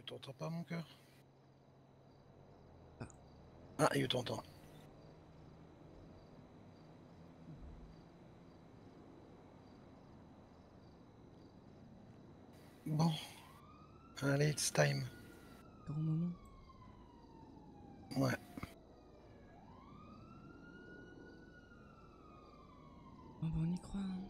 t'entends pas, mon cœur? Ah. Ah, il t'entend. Bon, allez, it's time. Grand moment. Ouais. Oh, bah, on y croit. Hein.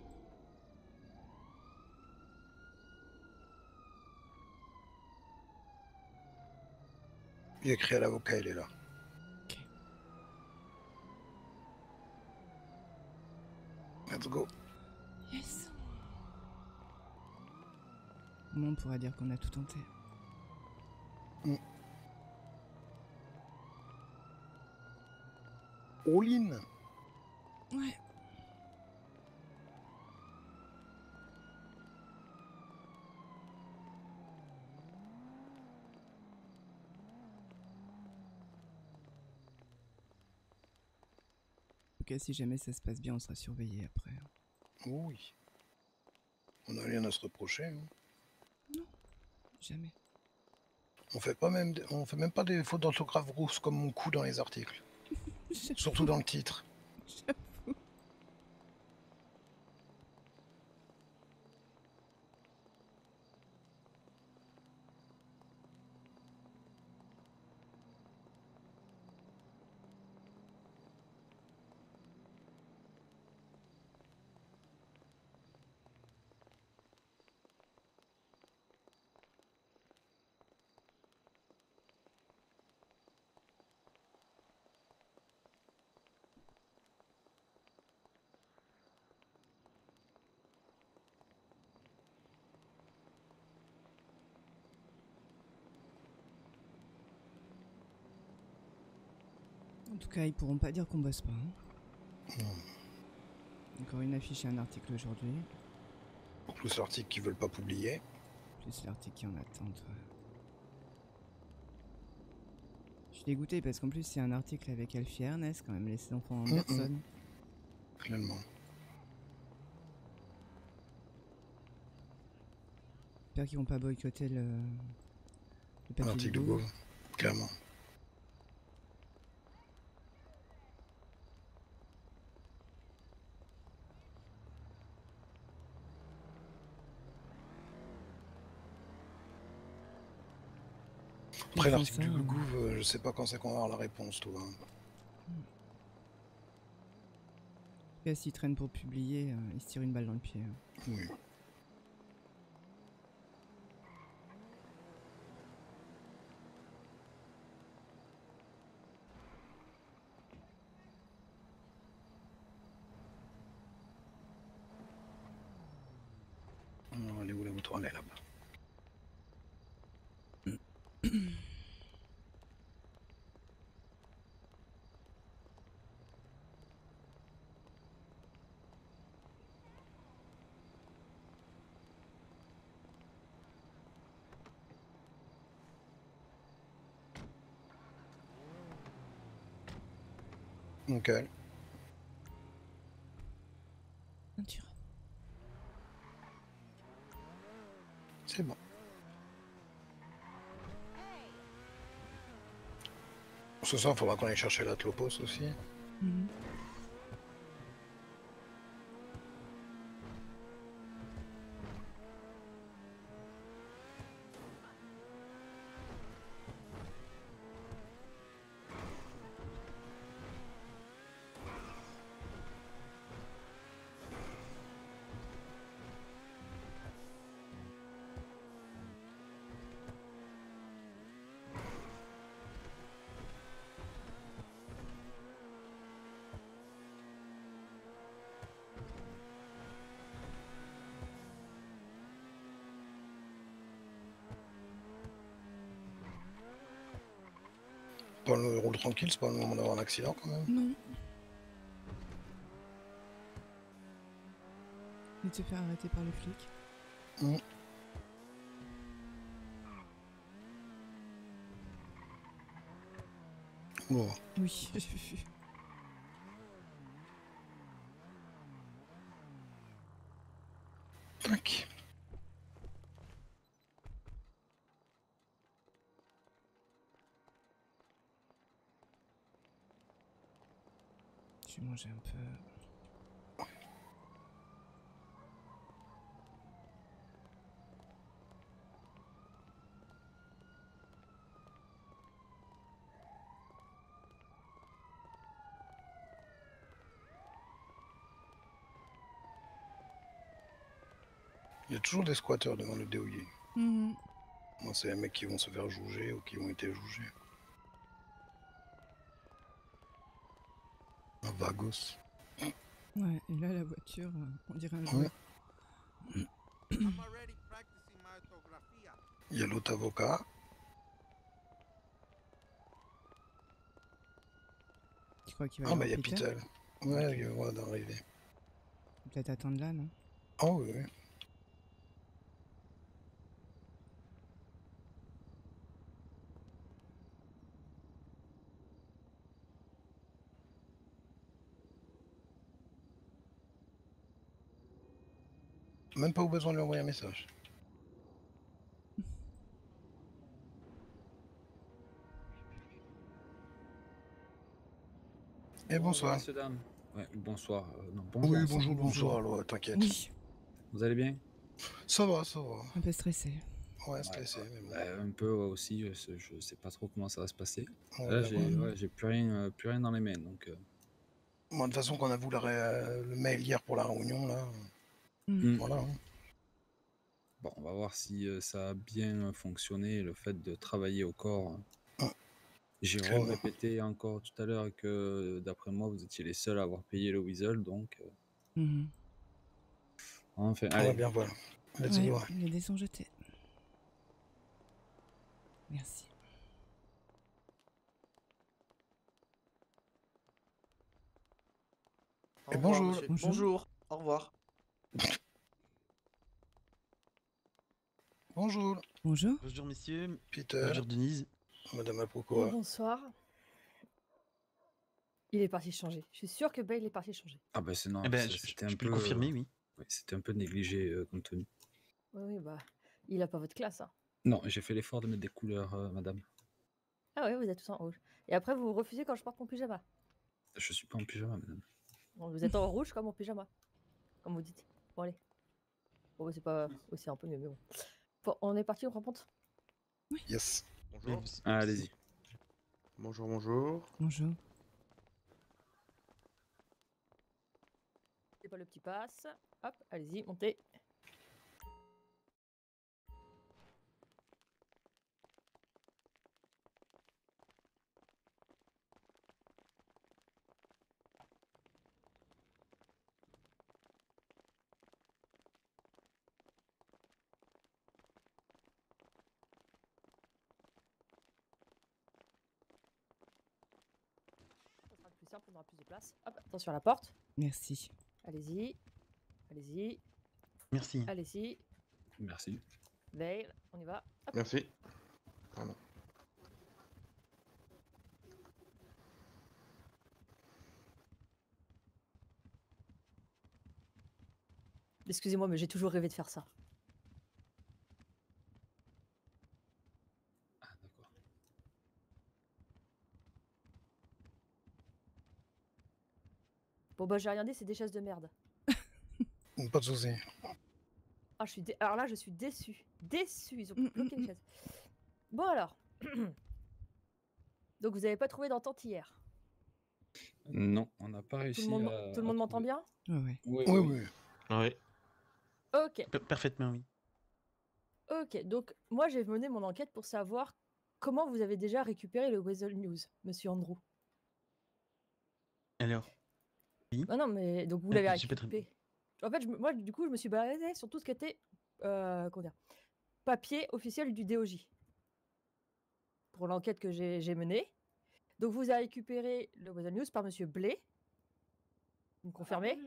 J'ai écrit à l'avocat, il est là. Ok. Let's go. Yes. Au moins, on pourra dire qu'on a tout tenté. All in. Ouais. Ok, si jamais ça se passe bien, on sera surveillé après. Oui. On n'a rien à se reprocher. Hein. Non, jamais. On fait même pas des fautes d'orthographe grosses comme mon coup dans les articles. Surtout J'avoue. dans le titre. J'avoue. En tout cas, ils pourront pas dire qu'on bosse pas. Hein. Encore une affiche et un article aujourd'hui. Plus l'article qu'ils veulent pas publier. Plus l'article qui est en attente. Ouais. Je suis dégoûtée parce qu'en plus, c'est un article avec Alfie et Ernest, quand même, les enfants Anderson. Clairement. J'espère qu'ils vont pas boycotter le papier du L'article de Gouv. Gauve. Clairement. Après, l'article du Gouv, je sais pas quand c'est qu'on va avoir la réponse, toi. En tout cas, s'ils traînent pour publier, ils se tirent une balle dans le pied. Oui. Alors, elle est où la moto? Elle est là-bas. Ok. Peinture. C'est bon. Ce soir, il faudra qu'on aille chercher la Tlopos aussi. Pas le roule tranquille, c'est pas le moment d'avoir un accident quand même. Non. Et de se faire arrêter par le flic. Bon. Oui, j'ai vu. Tac. changer un peu. Il y a toujours des squatteurs devant le DOI. Mhm. Moi, c'est les mecs qui vont se faire juger ou qui ont été jugés. Un vagos. Ouais, et là, la voiture, on dirait un Ouais. jouet. Il y a l'autre avocat. Tu crois qu'il va y Ah, bah, avoir il y a Peter? Pitel. Ouais, Ok. il va d'arriver. Peut-être attendre là, non? Oh, oui, oui. Même pas besoin de lui envoyer un message. Et bonsoir. Messieurs, dames. Ouais, bonsoir. Non, Oui, bonjour. bonjour, bonsoir, alors, t'inquiète. Oui, Vous allez bien? Ça va, ça va. un peu stressé. Ouais, stressé, mais bon. Un peu aussi. Je sais pas trop comment ça va se passer. On Là, va voir. j'ai plus rien dans les mains. Donc, Moi, de toute façon, qu'on a vu le mail hier pour la réunion, là. Mhm. Voilà. Hein. bon, on va voir si ça a bien fonctionné, le fait de travailler au corps. J'ai Très bien. répété encore tout à l'heure que, d'après moi, vous étiez les seuls à avoir payé le Weasel. Donc, Mhm. enfin, On va allez. bien voir. Let's Ouais, go. les dés sont jetés. Merci. Au Et revoir, bonjour. monsieur. Bonjour. Bonjour. Au revoir. Bonjour, Bonjour. Bonjour, messieurs. Peter, Bonjour, Denise. Madame Oui, Apocoa. bonsoir. Il est parti changer. Je suis sûre que Bale est parti changer. Ah, ben, c'est non, Eh ben, c'était un je peux peu. le confirmer, oui. Ouais, c'était un peu négligé comme tenue. Oui, bah, il a pas votre classe. Hein. Non, j'ai fait l'effort de mettre des couleurs, madame. Ah oui, vous êtes tous en rouge. Et après, vous refusez quand je porte mon pyjama. Je suis pas en pyjama, madame. Bon, vous êtes en rouge comme mon pyjama. Comme vous dites. Bon, allez. Bon, bah, c'est pas aussi un peu mieux, mais bon. Bon, on est parti, on remonte. Yes. Bonjour. Ah, allez-y. Bonjour, bonjour. Bonjour. C'est pas le petit pass. Hop, allez-y, montez. Ça sera plus simple, on aura plus de place. Hop, attention à la porte. Merci. Allez-y. Allez-y. Merci. Allez-y. Merci. Veil, on y va. Hop. Merci. Pardon. Excusez-moi, mais j'ai toujours rêvé de faire ça. Ah, d'accord. Bon, bah, j'ai rien dit, c'est des chaises de merde. Pas de soucis. Ah, alors là, je suis déçue. Déçue, ils ont bloqué les chaises. Bon, alors. Donc, vous n'avez pas trouvé d'entente hier. Non, on n'a pas Tout réussi le monde, à. tout le monde m'entend trouver. bien? Ouais, ouais. Oui, Oui, oui. oui. Oui. Ok. Parfaitement, oui. Ok. Donc, moi, j'ai mené mon enquête pour savoir comment vous avez déjà récupéré le Weasel News, monsieur Andrew. Alors, Non, non, mais donc vous l'avez j'ai pas très- récupéré. En fait, moi, du coup, je me suis basée sur tout ce qui était comment dire, papier officiel du DOJ pour l'enquête que j'ai menée. Donc, vous avez récupéré le Weasel News par monsieur Blay. Vous me confirmez?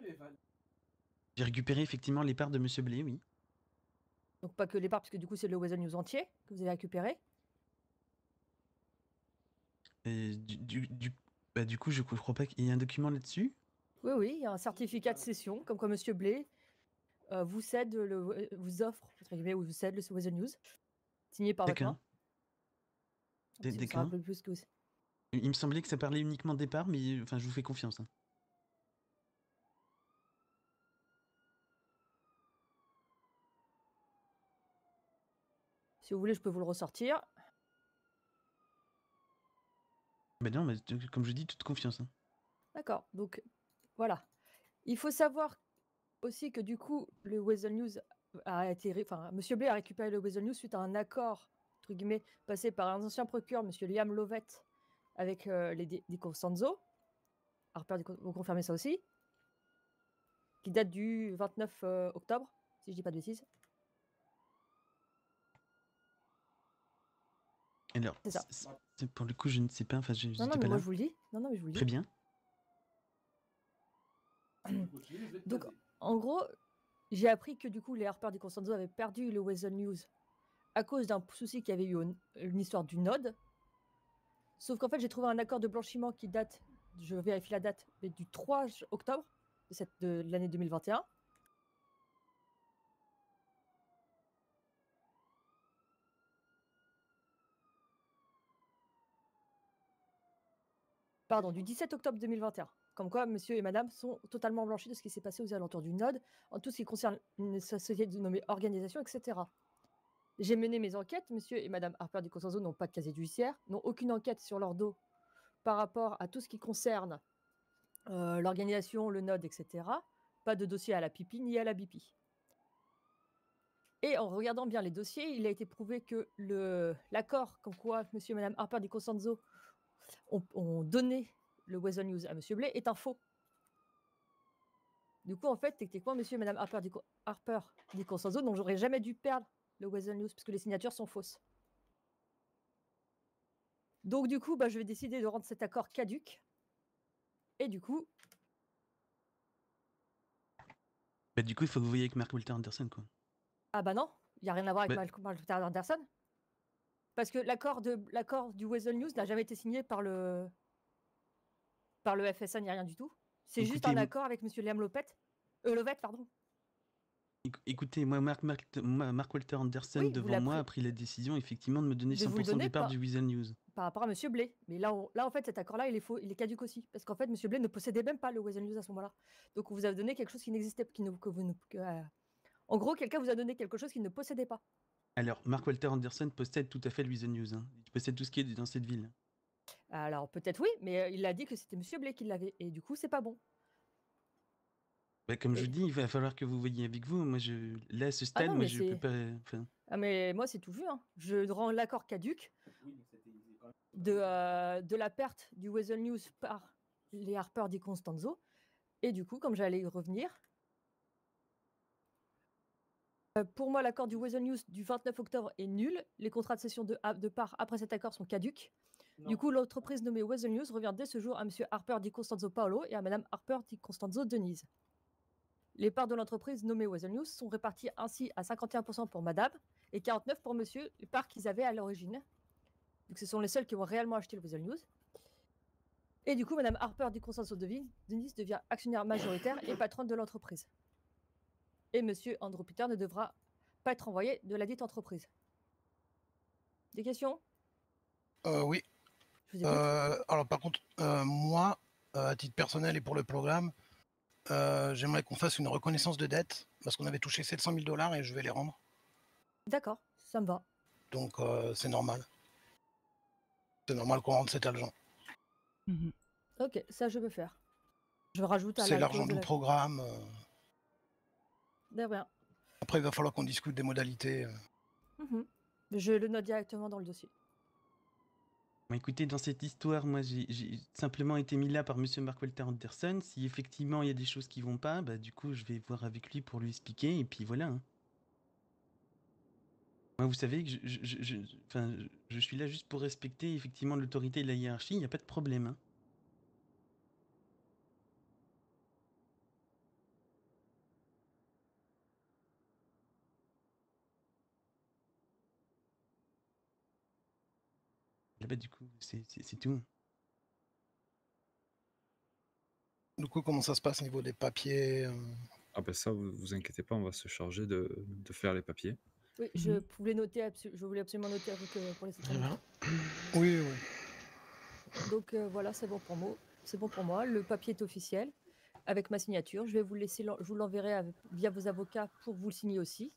j'ai récupéré effectivement les parts de Monsieur Blé, oui. Donc, pas que les parts, parce que du coup, c'est le Weasel News entier que vous avez récupéré. Et du coup, je crois pas qu'il y ait un document là-dessus. Oui, oui, il y a un certificat de cession, comme quoi monsieur Blay vous cède vous offre, entre guillemets, ou vous cède le Weasel News, signé par votre D'accord. main. Si vous D'accord. savez un peu plus que vous. Il me semblait que ça parlait uniquement des parts, mais enfin, je vous fais confiance. Hein. Si vous voulez, je peux vous le ressortir. Bah non, mais comme je dis, toute confiance. Hein. D'accord, donc voilà. Il faut savoir aussi que du coup, le Weasel News a été... Enfin, Monsieur Blais a récupéré le Weasel News suite à un accord, entre guillemets, passé par un ancien procureur, Monsieur Liam Lovett, avec les Di Costanzo. Harper, vous confirmez ça aussi? Qui date du 29 octobre, si je dis pas de bêtises. Alors, C'est ça. pour le coup, je ne sais pas. Enfin, je Non, n'étais mais pas moi là. je vous le dis. Non, mais je vous le dis. Très bien. Donc, en gros, j'ai appris que du coup, les Harper Di Costanzo avaient perdu le Weasel News à cause d'un souci qu'il y avait eu une histoire du node. Sauf qu'en fait, j'ai trouvé un accord de blanchiment qui date, je vérifie la date, mais du 3 octobre de l'année 2021. Pardon, du 17 octobre 2021. Comme quoi, monsieur et madame sont totalement blanchis de ce qui s'est passé aux alentours du node, en tout ce qui concerne une société dénommée organisation, etc. J'ai mené mes enquêtes, monsieur et madame Harper Di Costanzo n'ont pas de casier judiciaire, n'ont aucune enquête sur leur dos par rapport à tout ce qui concerne l'organisation, le node, etc. Pas de dossier à la pipi ni à la BP. Et en regardant bien les dossiers, il a été prouvé que l'accord comme quoi monsieur et madame Harper Di Costanzo ont donné le Weasel News à monsieur Blais est un faux. Du coup, en fait, techniquement, monsieur et madame Harper Di Costanzo n'auraient jamais dû perdre le Weasel News puisque les signatures sont fausses. Donc, du coup, je vais décider de rendre cet accord caduc. Et du coup... Bah, du coup, il faut que vous voyiez avec Mark Walter Anderson, quoi. Ah bah non, il n'y a rien à voir avec Mark Walter Anderson. Parce que l'accord du Weasel News n'a jamais été signé par le FSA ni rien du tout. C'est juste un accord avec monsieur Liam Lovett, pardon. Écoutez, moi, Mark Walter Anderson, Oui, devant moi, a pris la décision, effectivement, de me donner 100% des parts du Weasel News. Par rapport à monsieur Blais. Mais là, en fait, cet accord-là, il est faux, il est caduc aussi. Parce qu'en fait, monsieur Blais ne possédait même pas le Weasel News à ce moment-là. Donc, on vous a donné quelque chose qui n'existait pas. En gros, quelqu'un vous a donné quelque chose qu'il ne possédait pas. Alors, Mark Walter Anderson possède tout à fait le Weasel News. Hein. Il possède tout ce qui est dans cette ville. Alors, peut-être oui, mais il a dit que c'était monsieur Blais qui l'avait. Et du coup, c'est pas bon. Bah, comme je vous dis, il va falloir que vous voyiez avec vous. Moi, là, à ce stade, moi, je peux pas... Enfin... Ah, mais moi, c'est tout vu. Hein. Je rends l'accord caduc de la perte du Weasel News par les Harper Di Costanzo. Et du coup, comme j'allais y revenir, pour moi, l'accord du Weasel News du 29 octobre est nul. Les contrats de cession de part après cet accord sont caducs. Du coup, l'entreprise nommée Weasel News revient dès ce jour à monsieur Harper Di Costanzo Paolo et à madame Harper Di Costanzo Denise. Les parts de l'entreprise nommée Weasel News sont réparties ainsi à 51% pour madame et 49% pour monsieur, les parts qu'ils avaient à l'origine. Donc ce sont les seuls qui ont réellement acheté le Weasel News. Et du coup, madame Harper Di Costanzo Denise devient actionnaire majoritaire et patronne de l'entreprise. Et monsieur Andrew Peter ne devra pas être envoyé de la dite entreprise. Des questions? Oui. Alors par contre, moi, à titre personnel et pour le programme, j'aimerais qu'on fasse une reconnaissance de dette parce qu'on avait touché 700 000 $ et je vais les rendre. D'accord, ça me va. Donc c'est normal. C'est normal qu'on rende cet argent. Ok, ça je peux faire. Je rajoute à c'est l'argent du programme. De rien. Après, il va falloir qu'on discute des modalités. Je le note directement dans le dossier. Bon, écoutez, dans cette histoire, moi, j'ai simplement été mis là par monsieur Mark Walter Anderson. Si effectivement il y a des choses qui vont pas, bah du coup, je vais voir avec lui pour lui expliquer, et puis voilà. Hein. Moi, vous savez que je suis là juste pour respecter effectivement l'autorité et la hiérarchie, il n'y a pas de problème. Hein. Là-bas, du coup, c'est tout. Du coup, comment ça se passe au niveau des papiers Ah ben ça, vous inquiétez pas, on va se charger de faire les papiers. Oui, je voulais absolument noter avec, pour les citoyens. Oui. Donc voilà, c'est bon pour moi. C'est bon pour moi. Le papier est officiel avec ma signature. Je vais vous laisser, je vous l'enverrai via vos avocats pour vous le signer aussi.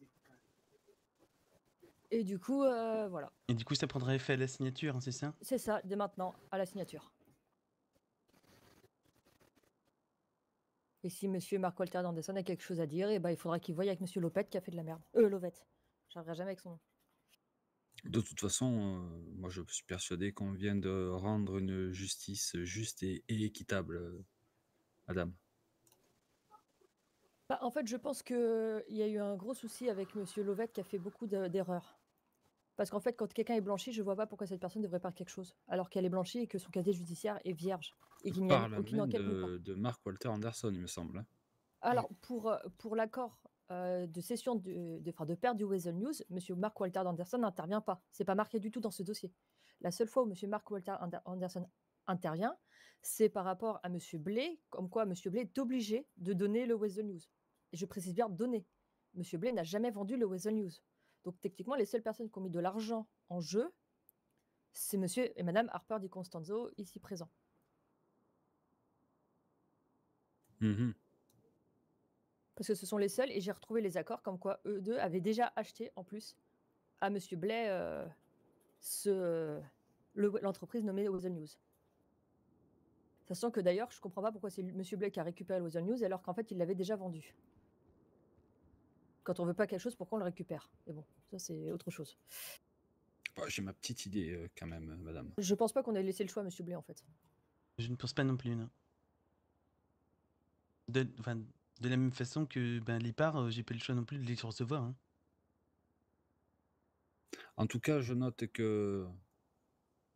Et du coup, voilà. Et du coup, ça prendra effet à la signature, hein, c'est ça? C'est ça, dès maintenant, à la signature. Et si monsieur Mark Walter Anderson a quelque chose à dire, il faudra qu'il voie avec monsieur Lopette qui a fait de la merde. Lovette. J'arriverai jamais avec son nom. De toute façon, moi je suis persuadé qu'on vient de rendre une justice juste et équitable, madame. En fait, je pense qu'il y a eu un gros souci avec monsieur Lovette qui a fait beaucoup d'erreurs. Parce qu'en fait, quand quelqu'un est blanchi, je vois pas pourquoi cette personne devrait faire quelque chose. Alors qu'elle est blanchie et que son casier judiciaire est vierge. Et qu'il Il n'y a parle aucune même enquête nulle part. de Mark Walter Anderson, il me semble. Hein. Alors, pour l'accord de cession de perte du Weasel News, monsieur Mark Walter Anderson n'intervient pas. C'est pas marqué du tout dans ce dossier. La seule fois où monsieur Mark Walter Anderson intervient, c'est par rapport à monsieur Blais, comme quoi monsieur Blais est obligé de donner le Weasel News. Et je précise bien donner. Monsieur Blais n'a jamais vendu le Weasel News. Donc techniquement, les seules personnes qui ont mis de l'argent en jeu, c'est monsieur et madame Harper Di Constanzo, ici présents. Mhm. Parce que ce sont les seuls, et j'ai retrouvé les accords comme quoi eux deux avaient déjà acheté en plus à monsieur Blais l'entreprise nommée Weasel News. Sachant que d'ailleurs, je comprends pas pourquoi c'est monsieur Blais qui a récupéré le Weasel News alors qu'en fait il l'avait déjà vendu. Quand on veut pas quelque chose, pourquoi on le récupère? Mais bon, ça c'est autre chose. Bah, j'ai ma petite idée quand même, madame. Je pense pas qu'on ait laissé le choix à monsieur Blais en fait. Je ne pense pas non plus, non. De la même façon que les parts, j'ai pas le choix non plus de les recevoir. Hein. En tout cas, je note que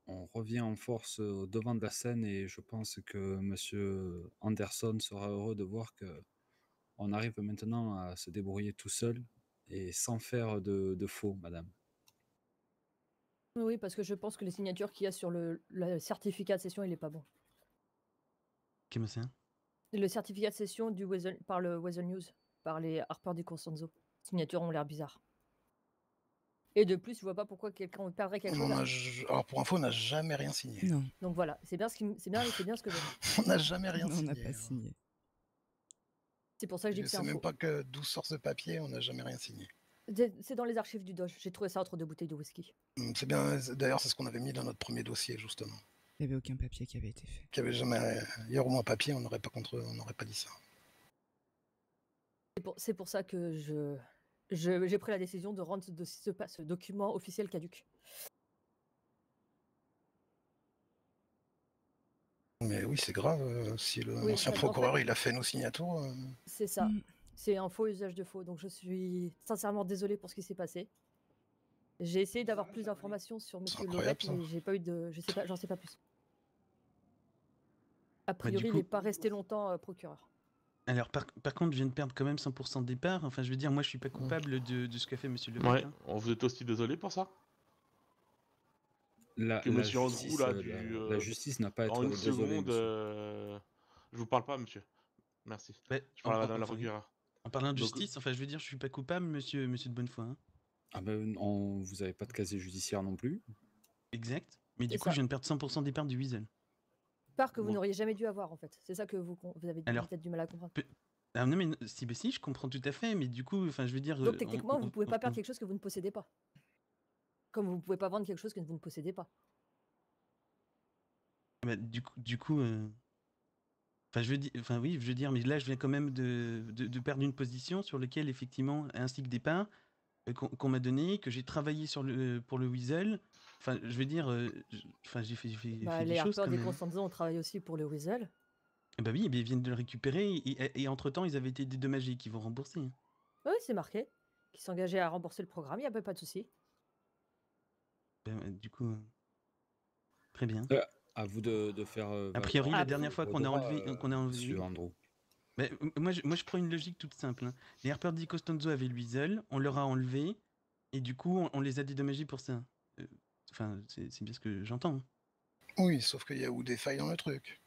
on revient en force au devant de la scène et je pense que monsieur Anderson sera heureux de voir que on arrive maintenant à se débrouiller tout seul et sans faire de faux, madame. Oui, parce que je pense que les signatures qu'il y a sur le certificat de cession, il est pas bon. Comment ça? Le certificat de cession par le Weasel News, par les Harper Di Constanzo. Les signatures ont l'air bizarres. Et de plus, je vois pas pourquoi quelqu'un perdrait quelque chose. Alors pour info, on n'a jamais rien signé. Non, Donc voilà, c'est bien ce que j'ai. On n'a jamais rien on signé. n'a pas signé. C'est pour ça que je dis Je que c'est sais un même faux. pas que d'où sort ce papier, on n'a jamais rien signé. C'est dans les archives du Doge. J'ai trouvé ça entre deux bouteilles de whisky. C'est bien, d'ailleurs, c'est ce qu'on avait mis dans notre premier dossier, justement. Il n'y avait aucun papier qui avait été fait. Qu'il y avait jamais. Hier au moins papier, on n'aurait pas dit ça. C'est pour ça que j'ai pris la décision de rendre ce document officiel caduc. Mais oui, c'est grave si l'ancien parce qu'en procureur fait, il a fait nos signatures. C'est ça. Mm. C'est un faux usage de faux. Donc je suis sincèrement désolée pour ce qui s'est passé. J'ai essayé d'avoir plus d'informations sur monsieur incroyable, Lovette, mais j'ai pas eu de. J'en sais pas plus. A priori, il n'est pas resté longtemps procureur. Alors, par contre, je viens de perdre quand même 100% de départ. Enfin, je veux dire, moi, je suis pas coupable de ce qu'a fait monsieur Lovette. Ouais, Hein. vous êtes aussi désolé pour ça? La justice n'a pas à être En une désolée, seconde, je vous parle pas, monsieur. Merci. Ouais, Je parle à madame la enfin, procureure. en parlant de Donc, justice, enfin, je veux dire, je suis pas coupable, monsieur de Bonnefoy. Hein. Ah ben, vous avez pas de casier judiciaire non plus. Exact. Mais du C'est coup, ça. je viens de perdre 100% des parts du Weasel. Part que vous Bon. n'auriez jamais dû avoir, en fait. C'est ça que vous avez Alors, peut-être du mal à comprendre. Ah non, mais si, je comprends tout à fait, mais du coup, enfin, je veux dire... Donc techniquement, vous ne pouvez pas perdre quelque chose que vous ne possédez pas. Comme vous ne pouvez pas vendre quelque chose que vous ne possédez pas. Bah, du coup... Enfin, je veux dire, mais là, je viens quand même de perdre une position sur laquelle, effectivement, ainsi que des parts qu'on m'a donné, que j'ai travaillé pour le Weasel. Enfin, je veux dire, j'ai fait Les des choses Harper quand Di même. Constanzo ont travaillé aussi pour le Weasel. Bah oui, ils viennent de le récupérer et entre-temps, ils avaient été dédommagés, qu'ils vont rembourser. Hein. Oui, c'est marqué. Qui s'engageaient à rembourser le programme, il n'y a pas de souci. Du coup, très bien. À vous de faire. A priori, la dernière fois qu'on a enlevé, Monsieur Andrew. Mais, moi, je prends une logique toute simple. Hein. Les Harper Di Costanzo avaient le Weasel, on leur a enlevé, et du coup, on les a dédommagés pour ça. Enfin, c'est bien ce que j'entends. Hein. Oui, sauf qu'il y a eu des failles dans le truc.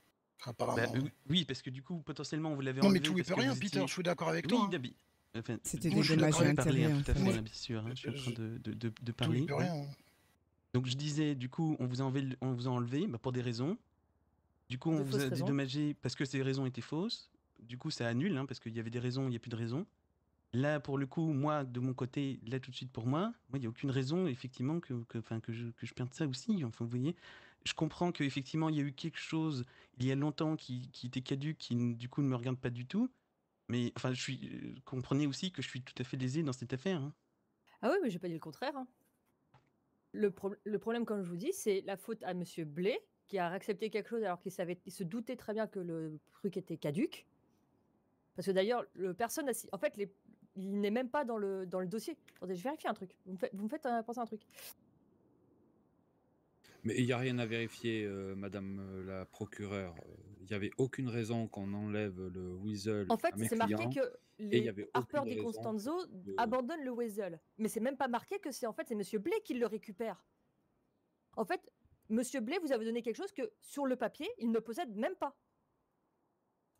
Apparemment. Oui, parce que du coup, potentiellement, vous l'avez Non, enlevé. mais tout y peut rien, Peter, je suis d'accord avec toi. Oui, enfin, c'était des dommages intérêts, tout à fait, moi, bien sûr. Hein, je suis en train de Tout parler. y peut rien. Donc, je disais, du coup, on vous a enlevé pour des raisons. Du coup, on vous a dédommagé parce que ces raisons étaient fausses. Du coup, ça annule, hein, parce qu'il y avait des raisons, il n'y a plus de raisons. Là, pour le coup, moi, de mon côté, là tout de suite pour moi, il n'y a aucune raison, effectivement, que je perde ça aussi. Enfin, vous voyez, je comprends qu'effectivement, il y a eu quelque chose il y a longtemps qui était caduque, qui du coup ne me regarde pas du tout. Mais enfin, comprenez aussi que je suis tout à fait lésé dans cette affaire. Hein. Ah oui, mais j'ai pas dit le contraire. Hein. Le problème, comme je vous dis, c'est la faute à Monsieur Blé, qui a accepté quelque chose alors qu'il se doutait très bien que le truc était caduque. Parce que d'ailleurs, personne en fait, il n'est même pas dans le dossier. Attendez, je vérifie un truc. Vous me faites penser à un truc. Mais il n'y a rien à vérifier, madame la procureure. Il n'y avait aucune raison qu'on enlève le Weasel En fait, à mes c'est marqué clients. que Et il y les avait Harper aucune Di raison Costanzo de- abandonnent le Weasel. Mais c'est même pas marqué que c'est Monsieur Blé qui le récupère. En fait, Monsieur Blé vous avez donné quelque chose que, sur le papier, il ne possède même pas.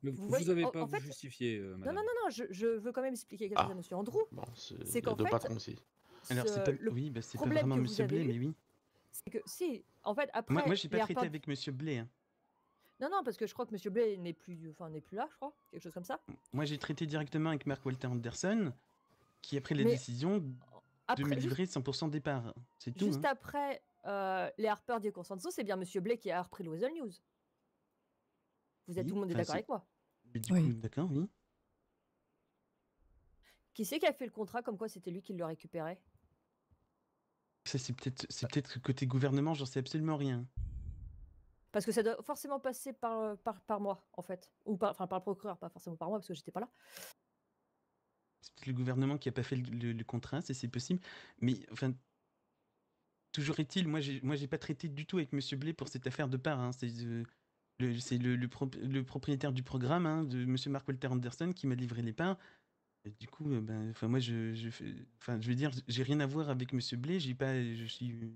Mais Vous vous voyez, n'avez en pas à vous fait- justifier, Non, madame. non, non, non, je veux quand même expliquer quelque chose à Monsieur Andrew. Bon, C'est il y a qu'en deux fait, patrons ici. Alors, c'est pas, oui, bah, c'est pas problème vraiment que vous Monsieur avez Blé, eu, mais oui. c'est que si, en fait, après. Moi, j'ai pas les traité Harper- avec Monsieur Blé. Hein. Non, non, parce que je crois que Monsieur Blé n'est plus là, je crois, quelque chose comme ça. Moi, j'ai traité directement avec Mark Walter Anderson, qui a pris la Mais décision de après, me juste, livrer 100% départ. C'est tout. juste Hein. après les Harper Di Costanzo, c'est bien Monsieur Blé qui a repris le Weasel News. Tout Oui, le monde est enfin, d'accord avec moi. Mais du Oui. coup, d'accord, oui. Qui c'est qui a fait le contrat comme quoi c'était lui qui le récupérait? Ça, c'est peut-être que côté gouvernement, j'en sais absolument rien. Parce que ça doit forcément passer par moi, en fait. Ou par le procureur, pas forcément par moi, parce que j'étais pas là. C'est peut-être le gouvernement qui a pas fait le contrat, c'est possible. Mais enfin, toujours est-il, moi, j'ai pas traité du tout avec Monsieur Blé pour cette affaire de part. Hein. C'est le propriétaire du programme, hein, de Monsieur Mark Walter Anderson, qui m'a livré les parts. Et du coup, moi, je veux dire, j'ai rien à voir avec Monsieur Blé. Je suis.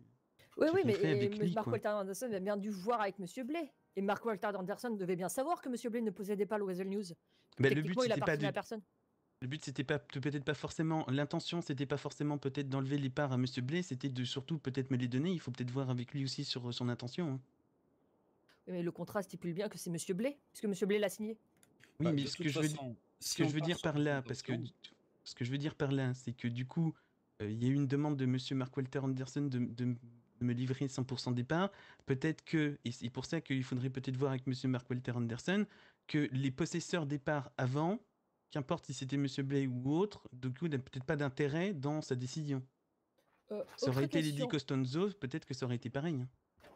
Oui, J'ai oui, rien fait mais avec lui, Mark quoi. Walter Anderson a bien dû voir avec Monsieur Blé. Et Mark Walter Anderson devait bien savoir que Monsieur Blé ne possédait pas le Weasel News. Bah, Techniquement, il appartenait à personne. Le but, c'était peut-être pas forcément. L'intention, c'était pas forcément peut-être d'enlever les parts à Monsieur Blé, c'était de surtout peut-être me les donner. Il faut peut-être voir avec lui aussi sur son intention. Hein. Oui, mais le contrat stipule bien que c'est Monsieur Blé, puisque Monsieur Blé l'a signé. Oui, Bah, mais de ce que toute je veux, façon, ce si que on je veux part dire sur par les là, parce que intentions, ce que je veux dire par là, c'est que du coup, il y a eu une demande de Monsieur Mark Walter Anderson de me livrer 100% des parts. Peut-être que, et c'est pour ça qu'il faudrait peut-être voir avec Monsieur Mark Walter Anderson, que les possesseurs des parts avant, qu'importe si c'était Monsieur Blay ou autre, du coup, n'a peut-être pas d'intérêt dans sa décision. Ça aurait été Lady Costanzo, peut-être que ça aurait été pareil. Hein.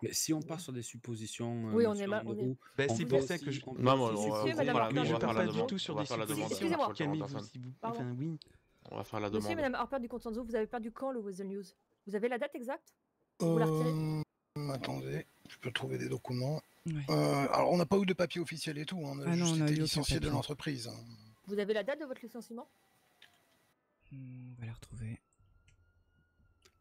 mais si on part sur des suppositions, Oui, on monsieur est mal- on est- Andrew, Bah, on c'est peut pour ça aussi- que je. on peut Non, mais aussi on va Monsieur, supposer- madame faire la- Mais Harper je on va parle faire la pas du demande. tout sur On va des faire la demande à suppositions. Excusez-moi. Mark Walter Calmez-vous, Anderson. si vous. Pardon. Enfin, oui. On va faire la Monsieur et demande. Madame Harper du Constanzo, vous avez perdu quand le Weasel News? Vous avez la date exacte? Vous la retirez? Attendez, je peux trouver des documents. Ouais. Alors, on n'a pas eu de papier officiel et tout, on a Ah non, juste on a été eu aucun licencié de papier. l'entreprise. Vous avez la date de votre licenciement? On va la retrouver.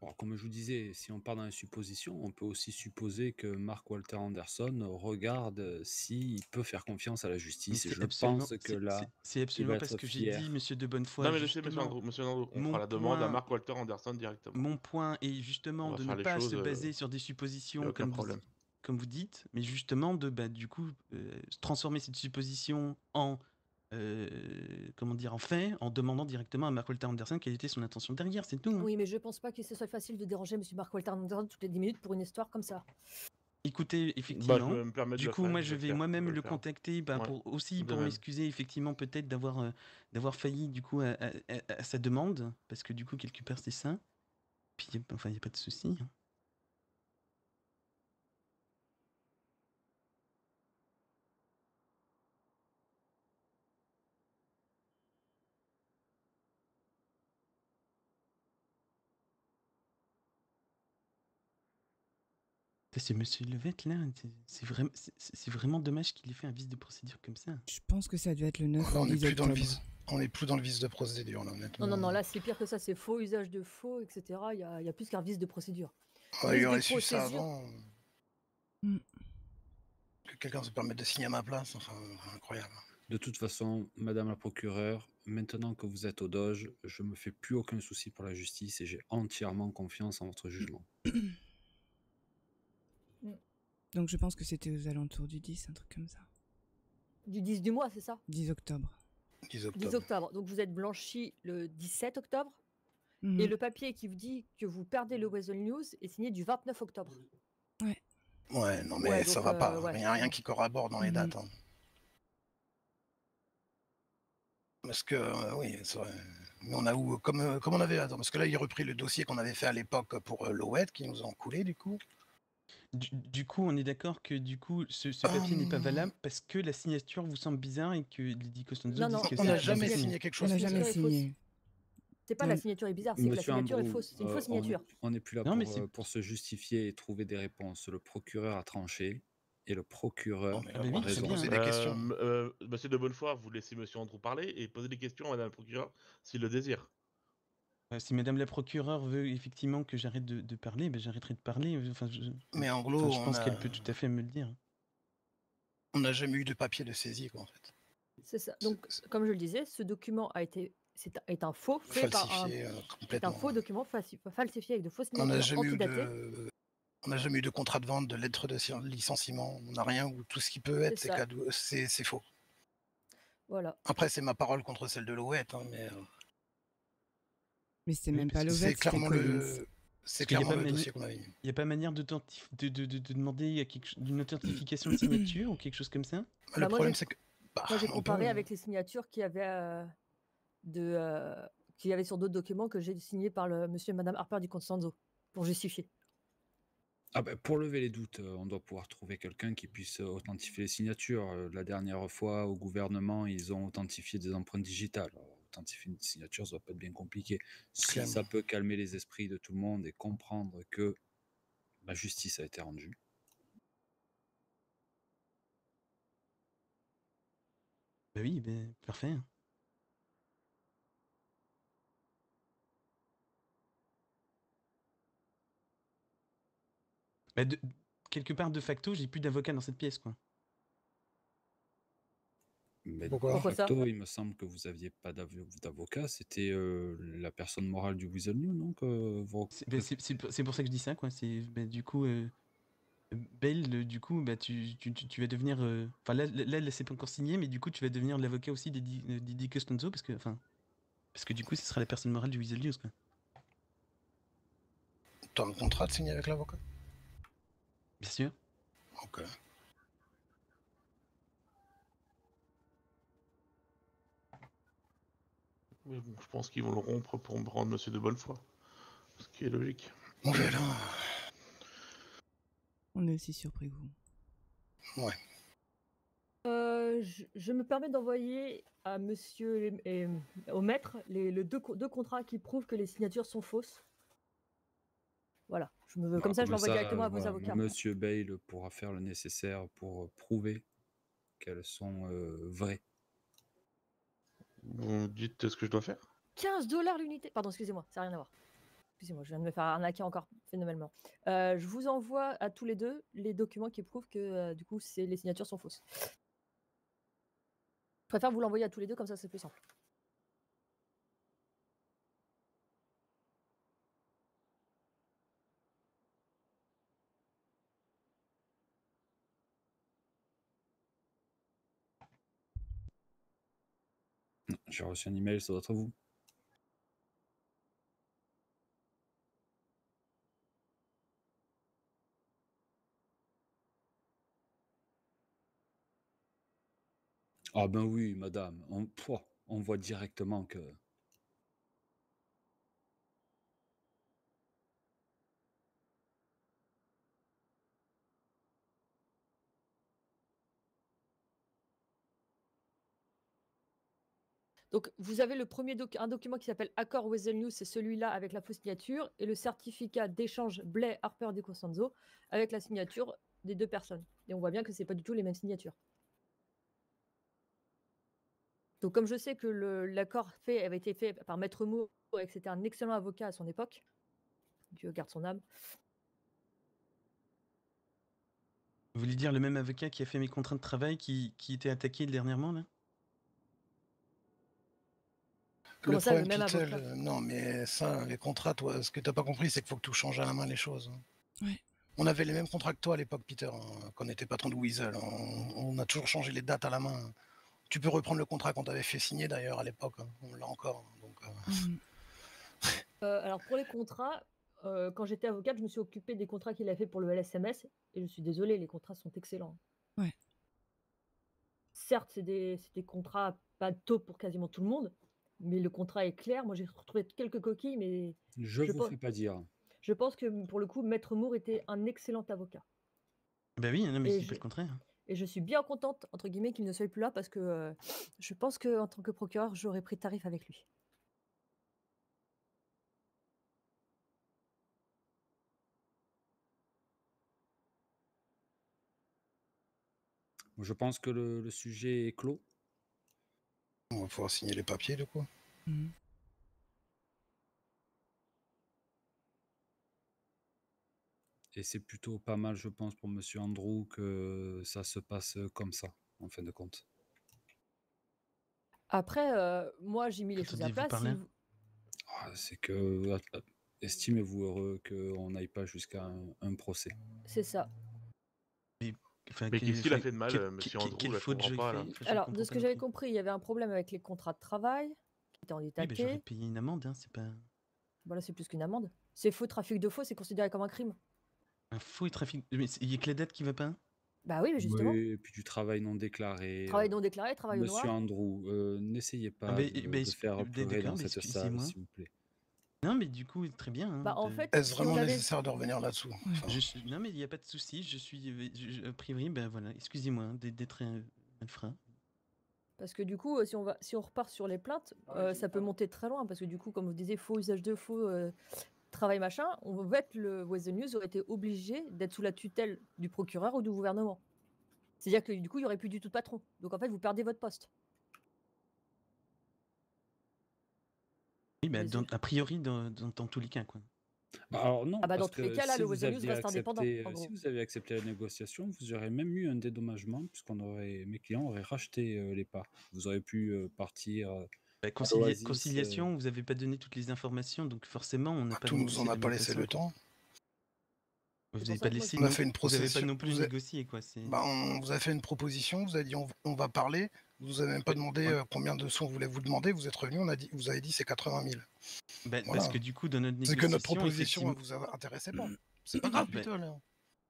Alors, comme je vous disais, si on part dans les suppositions, on peut aussi supposer que Mark Walter Anderson regarde s'il peut faire confiance à la Mais justice. Et c'est je absolument, pense que là, c'est absolument va pas ce être que j'ai fier. dit, Monsieur de Bonnefoy. Non, mais laissez Justement, Monsieur Andrew. On mon fera la demande à point- Mark Walter Anderson directement. mon point est justement On va de faire ne les pas choses, se baser sur des Y a suppositions aucun problème. comme vous dites, mais justement de du coup transformer cette supposition en comment dire en fait, en demandant directement à Mark Walter Anderson quelle était son intention derrière, c'est tout. Hein. Oui, mais je pense pas que ce soit facile de déranger Monsieur Mark Walter Anderson toutes les 10 minutes pour une histoire comme ça. Écoutez, Bah, je effectivement. vais me permettre de Du le coup, faire. moi, Je je vais vais faire. moi-même Je vais le faire. contacter Ouais, pour de même. m'excuser, effectivement, peut-être d'avoir failli, du coup, à sa demande, parce que, du coup, quelque part, c'est ça. Puis, enfin, il n'y a pas de souci. Hein. C'est Monsieur Levette, là, c'est vraiment dommage qu'il ait fait un vice de procédure comme ça. Je pense que ça devait être le 9 Là, ou on n'est 10 plus dans le octobre. vice. On n'est plus dans le vice de procédure, là, honnêtement. Non, là c'est pire que ça, c'est faux, usage de faux, etc. Il y a plus qu'un vice de procédure. Il vice de aurait su ça procédure. avant. Mm. Que quelqu'un se permette de signer à ma place, enfin, incroyable. De toute façon, Madame la procureure, maintenant que vous êtes au Doge, je me fais plus aucun souci pour la justice et j'ai entièrement confiance en votre jugement. Donc je pense que c'était aux alentours du 10, un truc comme ça. Du 10 du mois, c'est ça? 10 octobre. 10 10 octobre. octobre. Donc vous êtes blanchi le 17 octobre. Et Mhm. le papier qui vous dit que vous perdez le Weasel News est signé du 29 octobre. Ouais, non mais Ouais, ça donc, va pas. ouais, Rien non. qui corrobore dans les Mhm. dates. Hein. Parce que oui, c'est vrai. Mais on a où comme on avait attends, parce que là il a repris le dossier qu'on avait fait à l'époque pour l'OED qui nous ont coulé du coup. Du coup, on est d'accord que du coup, ce papier n'est pas valable parce que la signature vous semble bizarre et que Lady Costanzo Non, dit non, que On c'est n'a la jamais signé. signé quelque On chose. n'a La jamais signature est fausse. signé. C'est pas Non. la signature est bizarre, c'est que la Monsieur signature est Andrew, fausse. C'est une fausse on signature. n'est plus là Non, mais pour se justifier et trouver des réponses. Le procureur a tranché et le Non, procureur mais Ah bah a oui, on très se raison. bien. posait des questions. Monsieur de Bonnefoy, vous laissez monsieur Andrew parler et poser des questions à madame la procureure s'il le désire. Si Madame la procureure veut effectivement que j'arrête de parler, ben j'arrêterai de parler. Enfin, Mais en enfin, gros, je pense qu'elle peut tout à fait me le dire. on n'a jamais eu de papier de saisie quoi en fait. C'est ça. Donc, comme je le disais, ce document est un faux fait par un, Falsifié est un complètement. faux document falsifié avec de fausses On n'a signatures jamais eu antidatées. on n'a jamais eu de contrat de vente, de lettre de licenciement. On n'a rien où tout ce qui peut être C'est ça. c'est faux. Voilà. Après c'est ma parole contre celle de l'OET, hein, Mais c'était Oui, même pas parce que Lovett, c'est c'était clairement Collins. c'est qu'il y a clairement pas le mani- dossier qu'on avait mis. Il n'y a pas manière de demander une authentification de signature ou quelque chose comme ça? Le Bah, moi, problème j'ai c'est que moi, j'ai on comparé peut, avec les signatures qu'il y avait sur d'autres documents que j'ai signés par le monsieur et madame Harper du Constanzo pour justifier. Ah ben, pour lever les doutes, on doit pouvoir trouver quelqu'un qui puisse authentifier les signatures. La dernière fois, au gouvernement, ils ont authentifié des empreintes digitales. Alors, authentifier une signature, ça doit pas être bien compliqué. Si Clairement. ça peut calmer les esprits de tout le monde et comprendre que la justice a été rendue. Bah oui, ben parfait. Bah, quelque part, de facto, j'ai plus d'avocat dans cette pièce, quoi. Mais Pourquoi de Pourquoi ça? facto, il me semble que vous aviez pas d'avocat. C'était la personne morale du Weasel New, non, que vous C'est pour ça que je dis ça, quoi. Du coup, Bale, du coup, bah, tu vas devenir. Enfin, là, c'est pas encore signé, mais du coup, tu vas devenir l'avocat aussi d'Eddie Costanzo, parce que du coup, ce sera la personne morale du Weasel News, quoi. T'as un contrat de signer avec l'avocat? Bien sûr. Ok. Mais bon, je pense qu'ils vont le rompre pour me rendre monsieur de Bonnefoy. Ce qui est logique. On verra. On est aussi surpris que vous. Ouais. Je me permets d'envoyer à monsieur et au maître les deux contrats qui prouvent que les signatures sont fausses. Voilà. Comme ça, je l'envoie directement à vos voilà, avocats. Monsieur Bale pourra faire le nécessaire pour prouver qu'elles sont vraies. Vous me dites ce que je dois faire? 15$ l'unité. Pardon, excusez-moi, ça n'a rien à voir. Excusez-moi, je viens de me faire arnaquer encore phénoménalement. Je vous envoie à tous les deux les documents qui prouvent que du coup, les signatures sont fausses. Je préfère vous l'envoyer à tous les deux, comme ça c'est plus simple. J'ai reçu un email, ça doit être vous. Ah ben oui, madame, on voit directement que... Donc, vous avez le premier un document qui s'appelle Accord Weasel News, c'est celui-là avec la fausse signature, et le certificat d'échange Blais Harper de Costanzo avec la signature des deux personnes. Et on voit bien que c'est pas du tout les mêmes signatures. Donc, comme je sais que l'accord avait été fait par Maître Moore et que c'était un excellent avocat à son époque, Dieu garde son âme. Vous voulez dire le même avocat qui a fait mes contrats de travail qui était attaqué dernièrement, là? Comment Le ça, le problème, même Pitel, avocat? non, mais ça, les contrats, toi, ce que t'as pas compris, c'est qu'il faut que tu changes à la main les choses. Ouais. On avait les mêmes contrats que toi à l'époque, Peter, hein, quand on était patron de Weasel. On a toujours changé les dates à la main. Tu peux reprendre le contrat qu'on t'avait fait signer d'ailleurs à l'époque, hein. On l'a encore. Donc, Alors pour les contrats, quand j'étais avocate, je me suis occupée des contrats qu'il a fait pour le LSMS et je suis désolée, les contrats sont excellents. Ouais. Certes, c'est des contrats pas top pour quasiment tout le monde, mais le contrat est clair. Moi, j'ai retrouvé quelques coquilles, mais Je Je vous pense- fais pas dire. je pense que pour le coup, Maître Moore était un excellent avocat. Bah oui, non, mais Et c'est pas le contraire. Et je suis bien contente, entre guillemets, qu'il ne soit plus là parce que je pense qu'en tant que procureur, j'aurais pris tarif avec lui. Je pense que le sujet est clos. on va pouvoir signer les papiers, du coup. Mhm. Et c'est plutôt pas mal, je pense, pour Monsieur Andrew que ça se passe comme ça, en fin de compte. Après, moi, j'ai mis les choses à Qu'entendez-vous plat. par Si là vous- C'est que estimez-vous heureux qu'on n'aille pas jusqu'à un procès. C'est ça. Enfin, Mais qu'est-ce qu'il a fait de mal, quelle- monsieur quelle- Andrew, quelle là, je faute comprends j'aurais pas, fait? là. Enfin, je Alors, comprends de ce pas que non j'avais plus. compris, il y avait un problème avec les contrats de travail qui étaient en Oui, mais j'aurais état. payé une amende, hein, c'est pas Voilà, c'est plus qu'une amende. C'est faux, trafic de faux, c'est considéré comme un crime. un faux et trafic. Mais il y a que la date qui va pas? Bah oui, mais justement. Oui, et puis du travail non déclaré. Travail non déclaré, travail au Monsieur noir. Andrew, n'essayez Ah, pas de faire pleurer d'accord, dans mais cette salle, excusez-moi. s'il vous plaît. Non, mais du coup, très bien. hein, Bah en de- fait, Est-ce si vraiment on avait... nécessaire de revenir là-dessous? Enfin, Non, mais il n'y a pas de souci. Je suis, a priori, ben voilà. Excusez-moi d'être un malfrat. Parce que du coup, si on repart sur les plaintes, ça peut monter très loin. Parce que du coup, comme vous disiez, faux usage de faux, travail machin, le West the News aurait été obligé d'être sous la tutelle du procureur ou du gouvernement. C'est-à-dire que du coup, il n'y aurait plus du tout de patron. Donc en fait, vous perdez votre poste. Oui, ben, Les- a priori, dans tous les cas, quoi. Alors non, Ah bah dans parce tous les que cas, là, si le vous West the News aviez reste indépendant, accepté, en si gros. vous avez accepté la négociation, vous aurez même eu un dédommagement mes clients auraient racheté les parts. Vous aurez pu partir Bah, à l'Oasis. conciliation, vous n'avez pas donné toutes les informations, donc forcément, on n'a pas tout nous en négocié de a la pas même laissé façon, le quoi. temps. Vous C'est n'avez pour ça pas que moi, laissé On a non fait une vous avez pas procession. non plus Vous avez- négocié, quoi. Bah, on vous a fait une proposition, vous avez dit on va parler. Vous avez même pas Ouais, demandé ouais. combien de sous on voulait vous demander. Vous êtes revenu, vous avez dit c'est 80 000. Bah, Voilà. parce que du coup, dans notre C'est que notre négociation, proposition effectivement, vous intéressait pas. C'est pas grave, Bah, Beetle, hein.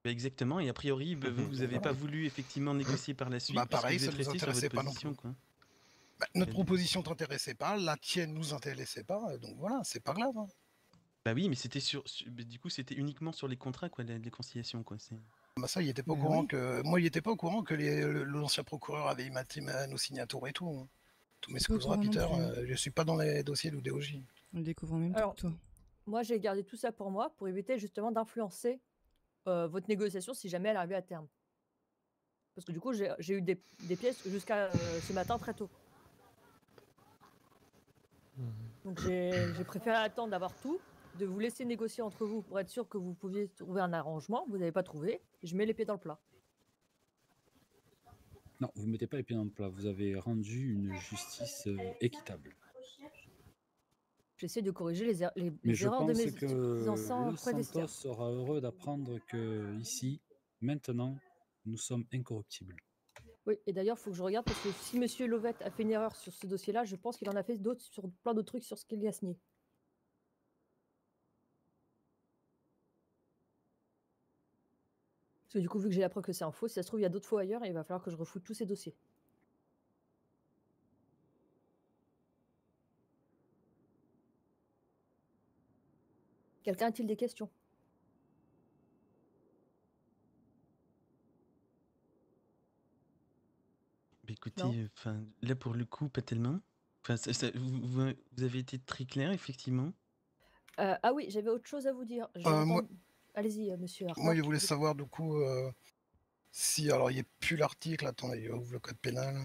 bah, exactement, et a priori, bah, vous n'avez Voilà. pas voulu effectivement négocier par la suite, Bah puisque pareil, vous ça êtes nous resté sur votre intéressait pas non position, plus. quoi. Notre Euh, proposition t'intéressait pas, la tienne nous intéressait pas, donc voilà, c'est pas grave, hein. Bah oui, mais c'était bah, du coup, c'était uniquement sur les contrats, quoi, les conciliations, quoi. Bah ça, il était pas au Bah courant oui. que. Moi, il était pas au courant que l'ancien procureur avait ématé nos signatures et tout, hein. Tous mes J'étais pas au excuseras, courant non Peter, plus. je suis pas dans les dossiers de DOJ. On le découvre en même temps Alors, que toi. moi, j'ai gardé tout ça pour moi pour éviter justement d'influencer votre négociation si jamais elle arrivait à terme. Parce que du coup, j'ai eu des pièces jusqu'à ce matin très tôt. Donc j'ai préféré attendre d'avoir tout, de vous laisser négocier entre vous pour être sûr que vous pouviez trouver un arrangement. Vous n'avez pas trouvé. Et je mets les pieds dans le plat. Non, vous ne mettez pas les pieds dans le plat. Vous avez rendu une justice équitable. J'essaie de corriger Mais les je erreurs de pense mes que anciens Los prédestinés. Santos sera heureux d'apprendre que ici, maintenant, nous sommes incorruptibles. Oui, et d'ailleurs, il faut que je regarde parce que si Monsieur Lovett a fait une erreur sur ce dossier-là, je pense qu'il en a fait d'autres sur plein d'autres trucs sur ce qu'il y a signé. Parce que du coup, vu que j'ai la preuve que c'est un faux, si ça se trouve, il y a d'autres faux ailleurs et il va falloir que je refoute tous ces dossiers. Quelqu'un a-t-il des questions? Bah, écoutez, Non. enfin, là pour le coup, pas tellement. Enfin, vous avez été très clair, effectivement. Ah oui, j'avais autre chose à vous dire. Moi, Allez-y, monsieur moi, Hartmark. je voulais savoir du coup si. Alors, il n'y a plus l'article. Attendez, ouvre le code pénal.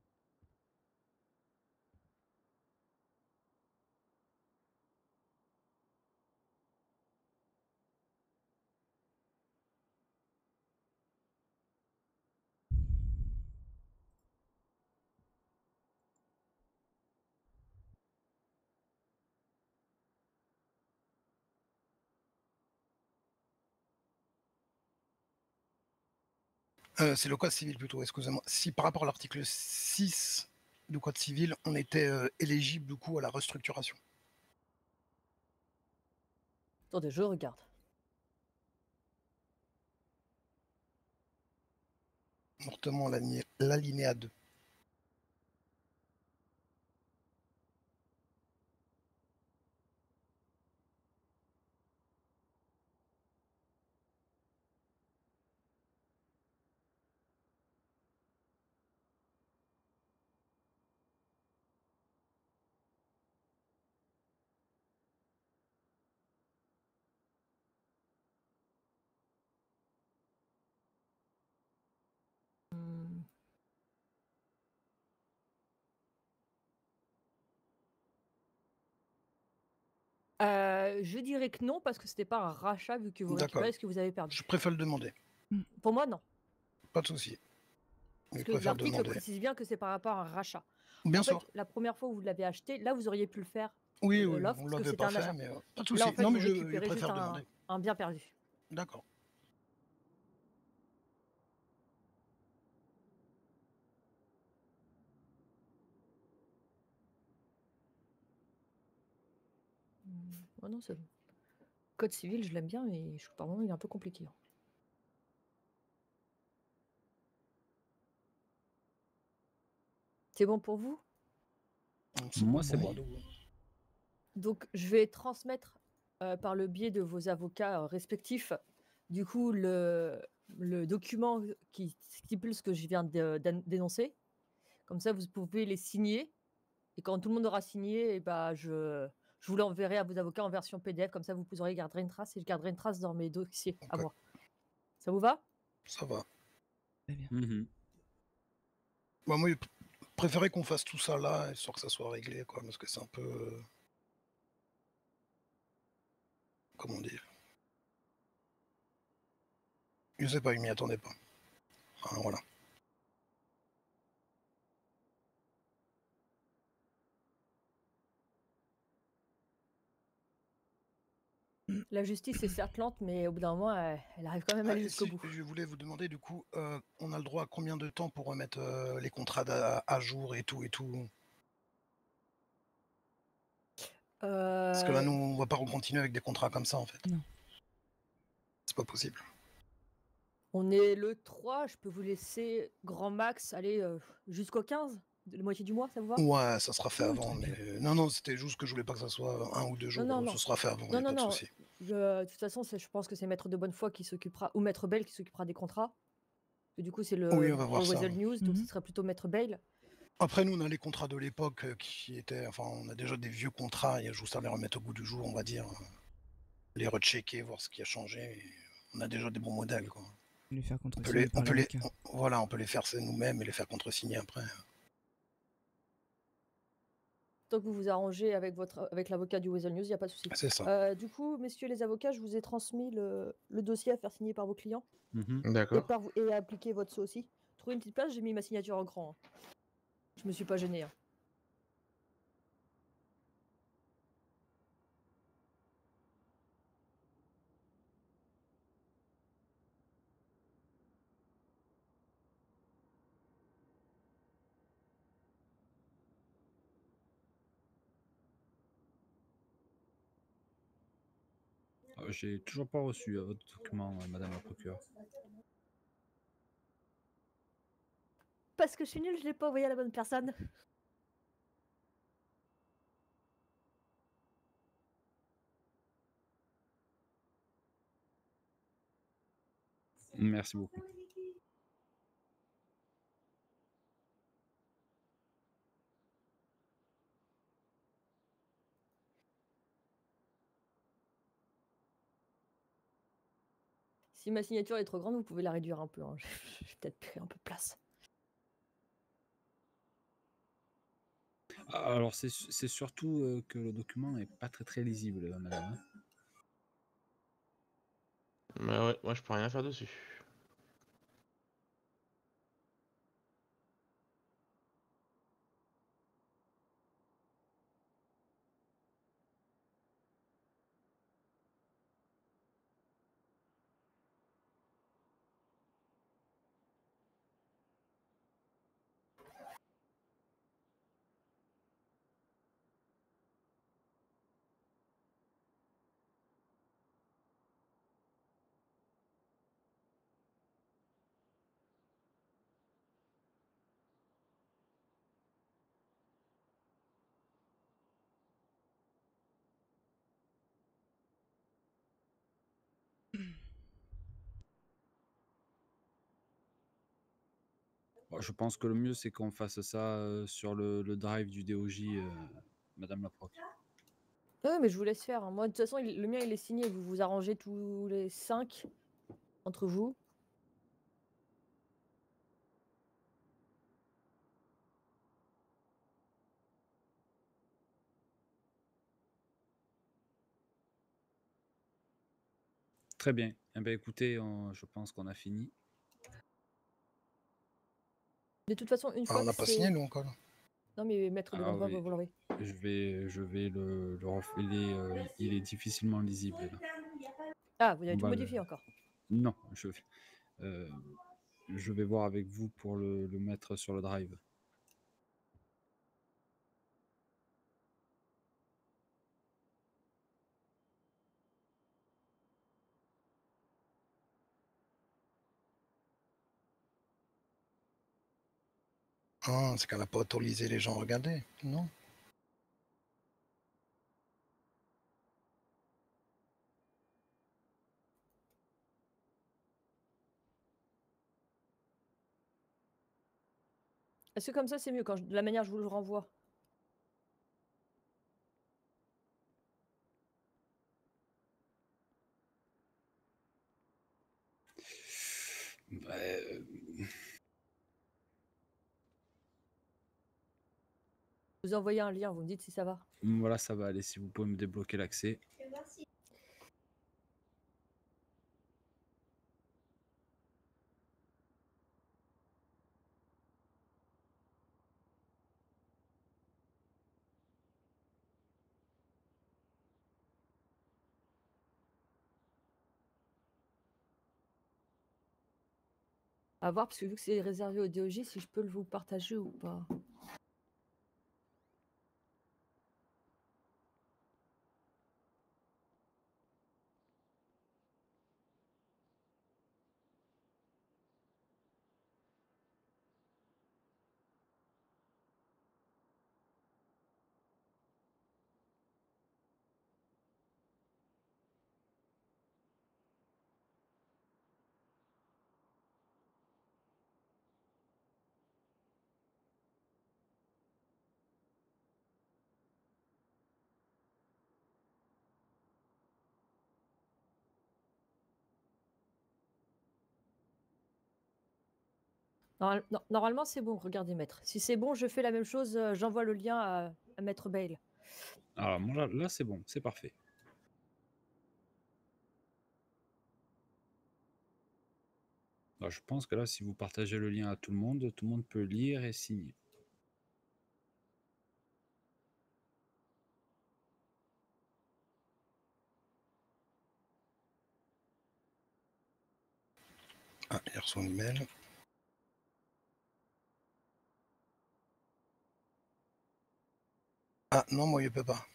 C'est le code civil plutôt, excusez-moi. Si par rapport à l'article 6 du code civil, on était éligible du coup à la restructuration. Attendez, je regarde. Notamment l'alinéa 2. Je dirais que non, parce que c'était pas un rachat vu que vous D'accord. récupérez ce que vous avez perdu. Je préfère le demander. Pour moi, non. Pas de souci. Parce Je que préfère l'article demander. précise bien que c'est par rapport à un rachat. Bien En sûr. fait, la première fois où vous l'avez acheté, là, vous auriez pu le faire. Oui, l'offre, on parce que l'avait c'était pas un fait, achat. mais pas de Là, souci. en fait, Non, vous mais je récupérez juste préfère demander. un bien perdu. D'accord. Oh non, c'est... Code civil, je l'aime bien, mais je trouve par moment, il est un peu compliqué. C'est bon pour vous? Moi, c'est bon. Donc, je vais transmettre par le biais de vos avocats respectifs, du coup, le document qui stipule ce que je viens d'énoncer. Comme ça, vous pouvez les signer. Et quand tout le monde aura signé, je vous l'enverrai à vos avocats en version PDF. Comme ça, vous pourrez garder une trace et je garderai une trace dans mes dossiers à moi. Ça vous va? Ça va. Très bien. Bah, moi, je préférais qu'on fasse tout ça là, histoire que ça soit réglé, quoi, parce que c'est un peu... Comment dire? Je sais pas, je m'y attendais pas. Enfin, voilà. La justice est certes lente, mais au bout d'un moment, elle arrive quand même à aller jusqu'au bout. Je voulais vous demander, du coup, on a le droit à combien de temps pour remettre les contrats à jour et tout? Parce que là, nous, on va pas continuer avec des contrats comme ça, en fait. Non. C'est pas possible. On est le 3, je peux vous laisser grand max aller jusqu'au 15, la moitié du mois, ça vous va? Ouais, ça sera fait Ouais, avant, très mais... Non, c'était juste que je voulais pas que ça soit 1 ou 2 jours, non. ce sera fait avant, y Non, a non, pas de non. souci. De toute façon, je pense que c'est Maître de Bonnefoy qui s'occupera, ou Maître Bale qui s'occupera des contrats. Et du coup, c'est le Oui, on va voir ça. Weasel News, donc ce serait plutôt Maître Bale. Après, nous, on a les contrats de l'époque qui étaient... Enfin, on a déjà des vieux contrats, il y a juste à les remettre au goût du jour, on va dire. Les rechecker, voir ce qui a changé. Et on a déjà des bons modèles, quoi. Les faire On peut contresigner par l'avocat. voilà, on peut les faire nous-mêmes et les faire contresigner après. Tant que vous vous arrangez avec l'avocat du Weasel News, il n'y a pas de souci. C'est ça. Du coup, messieurs les avocats, je vous ai transmis le dossier à faire signer par vos clients D'accord. et à appliquer votre sceau aussi. Trouvez une petite place, j'ai mis ma signature en grand. Je me suis pas gêné. J'ai toujours pas reçu votre document, madame la procureure. Parce que je suis nulle, je l'ai pas envoyé à la bonne personne. Merci beaucoup. Si ma signature est trop grande, vous pouvez la réduire un peu. J'ai peut-être pris un peu de place. Alors, c'est surtout que le document est pas très lisible, madame. Ouais, moi je peux rien faire dessus. Je pense que le mieux, c'est qu'on fasse ça sur le drive du DOJ, Madame la proc. Ouais, mais je vous laisse faire, hein. Moi, de toute façon, le mien, il est signé. Vous vous arrangez tous les 5 entre vous. Très bien. Eh ben, écoutez, je pense qu'on a fini. De toute façon, une Ah, fois on que n'a pas signé, c'est... nous, encore. Non, mais maître de Ah Gondroy, oui, vous l'aurez. je vais le refiler. Il est difficilement lisible là. Ah, vous avez On tout va modifié encore. Non, euh, je vais voir avec vous pour le mettre sur le drive. Ah, c'est qu'elle n'a pas autorisé les gens à regarder, non? Est-ce que comme ça, c'est mieux quand de la manière je vous le renvoie? Bah, Vous envoyez un lien, vous me dites si ça va. voilà, ça va aller si vous pouvez me débloquer l'accès. À voir, parce que vu que c'est réservé au DOJ, si je peux le vous partager ou pas. Normalement, c'est bon, regardez, maître. Si c'est bon, je fais la même chose, j'envoie le lien à maître Bale. Alors, moi, là c'est bon, c'est parfait. Alors, je pense que là, si vous partagez le lien à tout le monde peut lire et signer. Ah, il reçoit une mail. Ah, non, moi, il peut pas.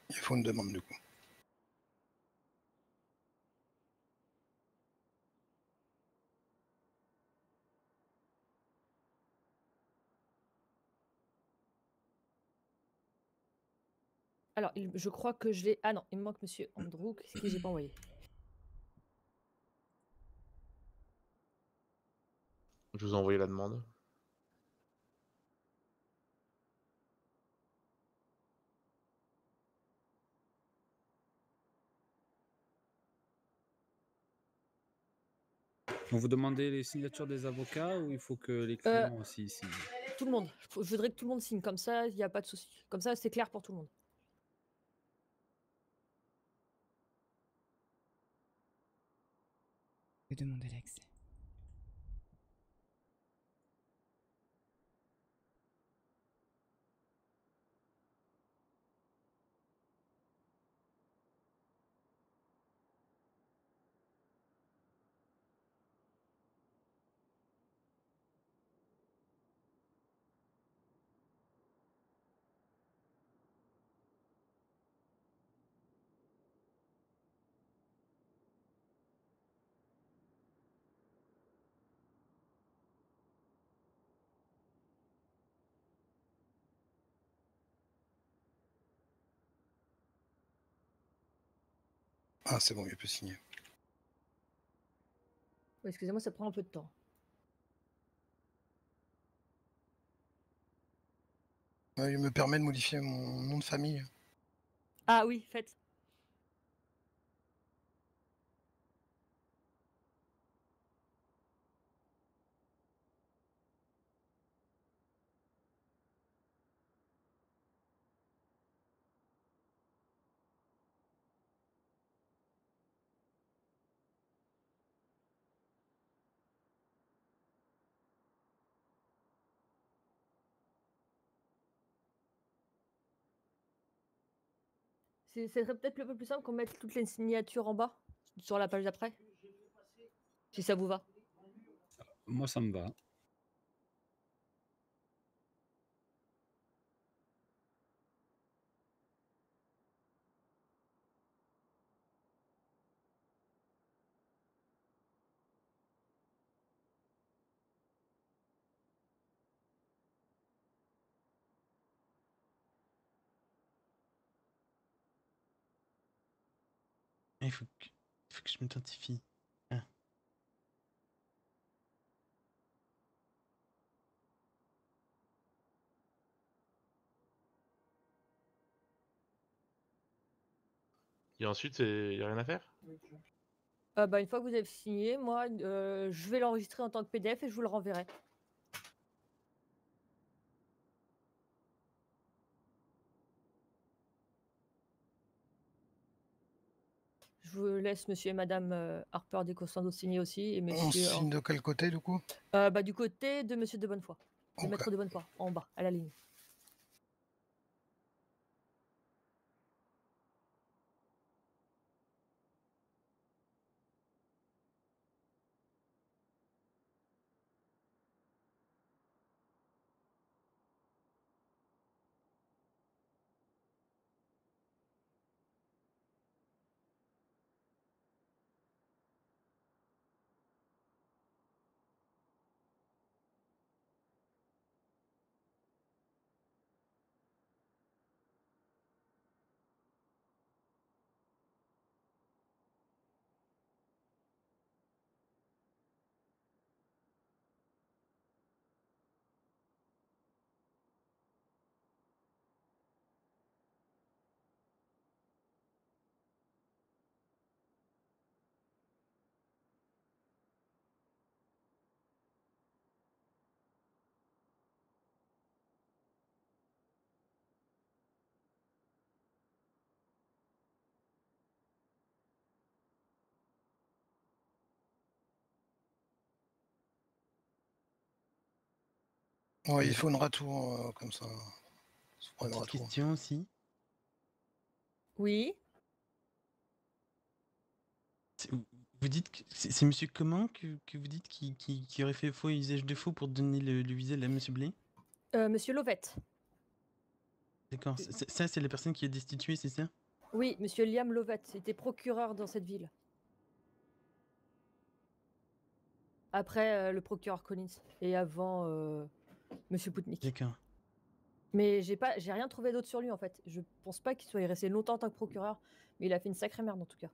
Il faut une demande, du coup. Alors, je crois que je l'ai... Ah non, il me manque monsieur Andrew, qu'est-ce que j'ai pas envoyé? Je vous ai envoyé la demande. On vous demandez les signatures des avocats ou il faut que les Euh, clients aussi signent? Tout le monde. Je voudrais que tout le monde signe, comme ça, il n'y a pas de souci. Comme ça, c'est clair pour tout le monde. Je vais demander l'accès. Ah, c'est bon, il peut signer. Ouais, excusez-moi, ça prend un peu de temps. Il me permet de modifier mon nom de famille. Ah oui, faites. Ce serait peut-être le peu plus simple qu'on mette toutes les signatures en bas, sur la page d'après. Si ça vous va. Moi, ça me va. Il faut que je m'identifie. Ah. Et ensuite, il n'y a rien à faire? Bah, une fois que vous avez signé, moi, je vais l'enregistrer en tant que PDF et je vous le renverrai. Je vous laisse monsieur et madame Harper Descostandos signer aussi. Et On monsieur. signe de quel côté, du coup? Bah, du côté de monsieur de Bonnefoy. De Ok. maître de Bonnefoy, en bas, à la ligne. Ouais, il faut une ratour comme ça. Ça prend une Petite ratour. question aussi. Oui. Vous dites que c'est monsieur comment que vous dites qui aurait fait faux usage de faux pour donner le visa à monsieur Blé? Monsieur Lovette. D'accord. Ça, c'est la personne qui est destituée, c'est ça? Oui, monsieur Liam Lovette. Il était procureur dans cette ville. Après le procureur Collins. Et avant monsieur Poutnik. D'accord. Mais j'ai rien trouvé d'autre sur lui en fait. Je pense pas qu'il soit resté longtemps en tant que procureur. Mais il a fait une sacrée merde en tout cas.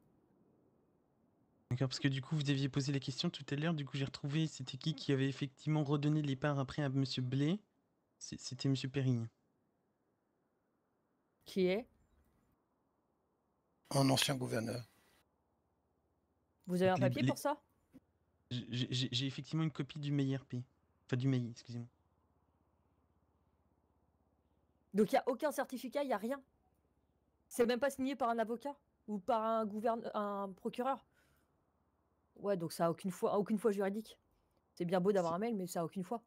D'accord, parce que du coup, vous aviez posé la question tout à l'heure, du coup j'ai retrouvé, c'était qui avait effectivement redonné les parts après à monsieur Blé? C'était monsieur Perrigne. Qui est? Un ancien gouverneur. Vous avez un Donc, papier pour ça? J'ai effectivement une copie du MAIRP. Enfin, du MAI, excusez-moi. Donc il n'y a aucun certificat, il n'y a rien. C'est même pas signé par un avocat ou par un procureur. Ouais, donc ça a aucune foi juridique. C'est bien beau d'avoir un mail, mais ça a aucune foi.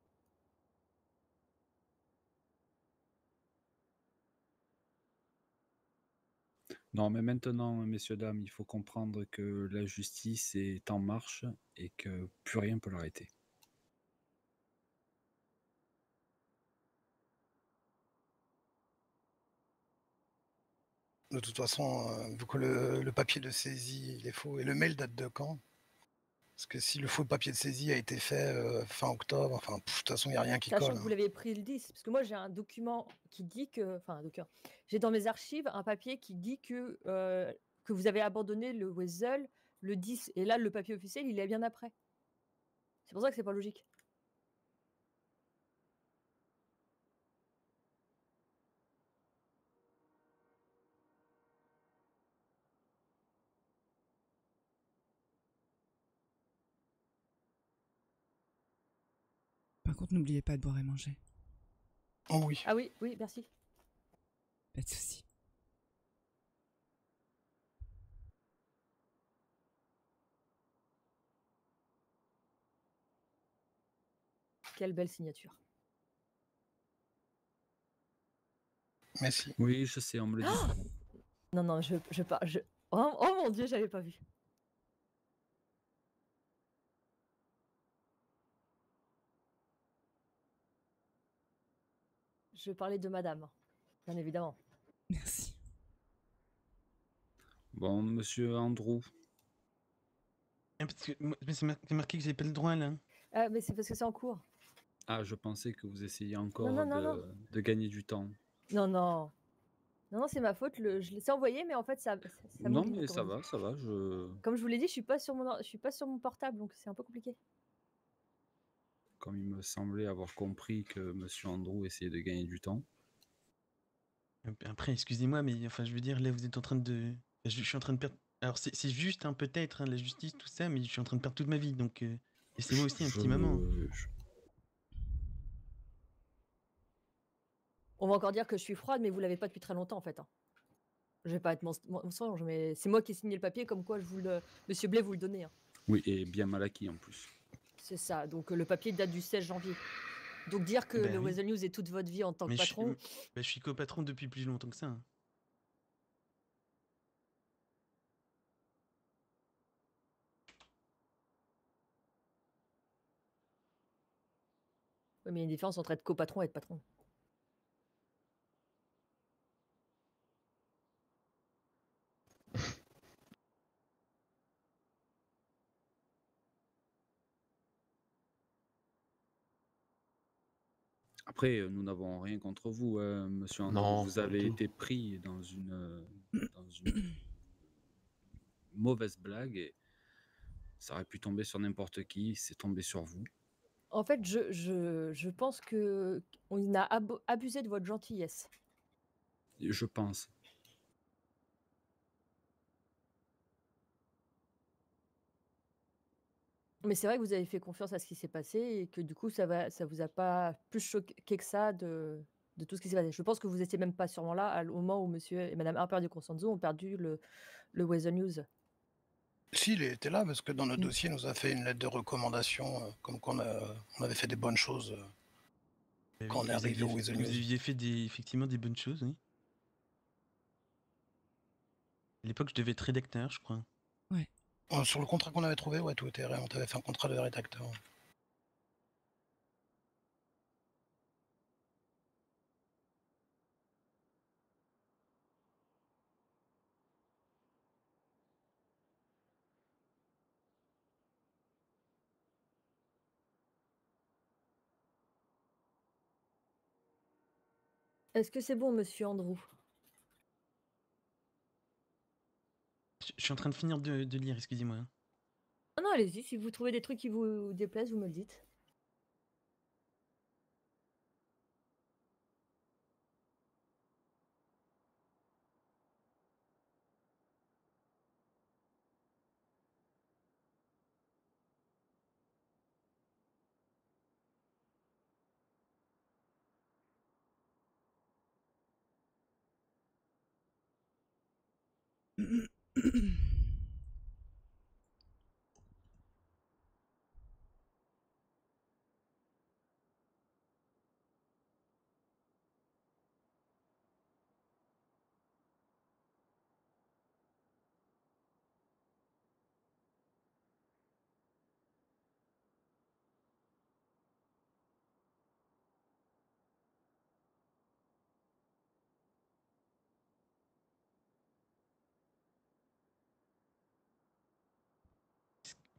Non, mais maintenant, messieurs, dames, il faut comprendre que la justice est en marche et que plus rien ne peut l'arrêter. De toute façon, vu que le papier de saisie il est faux, et le mail date de quand? Parce que si le faux papier de saisie a été fait fin octobre, enfin, de toute façon, il n'y a rien qui Sachant colle. que vous l'avez pris le 10. Parce que moi, j'ai un document qui dit que. Enfin, un document. J'ai dans mes archives un papier qui dit que que vous avez abandonné le Wesel le 10. Et là, le papier officiel, il est bien après. C'est pour ça que c'est pas logique. Par contre, n'oubliez pas de boire et manger. Oh oui. Ah oui, oui, merci. Pas de soucis. Quelle belle signature. Merci. Oui, je sais, on me le dit souvent. Non, non, Oh mon Dieu, j'avais pas vu. Je parlais de madame, bien évidemment. Merci. Bon, monsieur Andrew, Ah, parce que c'est marqué que j'ai pas le droit là. Ah, mais c'est parce que c'est en cours. je pensais que vous essayiez encore non, non. de gagner du temps. Non, non. Non, non, c'est ma faute. Je l'ai envoyé, mais en fait, ça Non, m'oublie, mais comme ça on dit. va, ça va. Comme je vous l'ai dit, je suis pas sur mon portable, donc c'est un peu compliqué. Comme il me semblait avoir compris que monsieur Andrew essayait de gagner du temps. Après, excusez-moi, mais enfin, je veux dire, là, vous êtes en train de. Je suis en train de perdre. Alors, c'est juste, hein, peut-être, hein, la justice, tout ça, mais je suis en train de perdre toute ma vie, donc laissez-moi aussi un petit moment. On va encore dire que je suis froide, mais vous l'avez pas depuis très longtemps, en fait. Hein. Je vais pas être mensonge, mais c'est moi qui ai signé le papier, comme quoi Monsieur Blais vous le donnez. Hein. Oui, et bien mal acquis en plus. C'est ça. Donc le papier date du 16 janvier. Donc dire que Ben le oui. Weasel News est toute votre vie en tant que Mais patron. je suis copatron depuis plus longtemps que ça. Hein. Oui, mais il y a une différence entre être copatron et être patron. Après, nous n'avons rien contre vous, hein, monsieur Andrew. Non, Vous pas du avez tout. été pris dans une mauvaise blague et ça aurait pu tomber sur n'importe qui. C'est tombé sur vous. En fait, je pense que on a abusé de votre gentillesse. Je pense. Mais c'est vrai que vous avez fait confiance à ce qui s'est passé et que du coup, ça vous a pas plus choqué que ça de tout ce qui s'est passé. Je pense que vous étiez même pas sûrement là au moment où monsieur et madame Harper du Consenso ont perdu le Weather News. Si, il était là parce que dans notre Mm. dossier, il nous a fait une lettre de recommandation, comme qu'on on avait fait des bonnes choses quand on est arrivé au Weasel Vous News. aviez fait effectivement des bonnes choses, oui. À l'époque, je devais être rédacteur, je crois. Sur le contrat qu'on avait trouvé, ouais, tout était on t'avait fait un contrat de rédacteur. Est-ce que c'est bon, monsieur Andrew? Je suis en train de finir de lire, excusez-moi. Hein. Ah non, allez-y, si vous trouvez des trucs qui vous déplaisent, vous me le dites.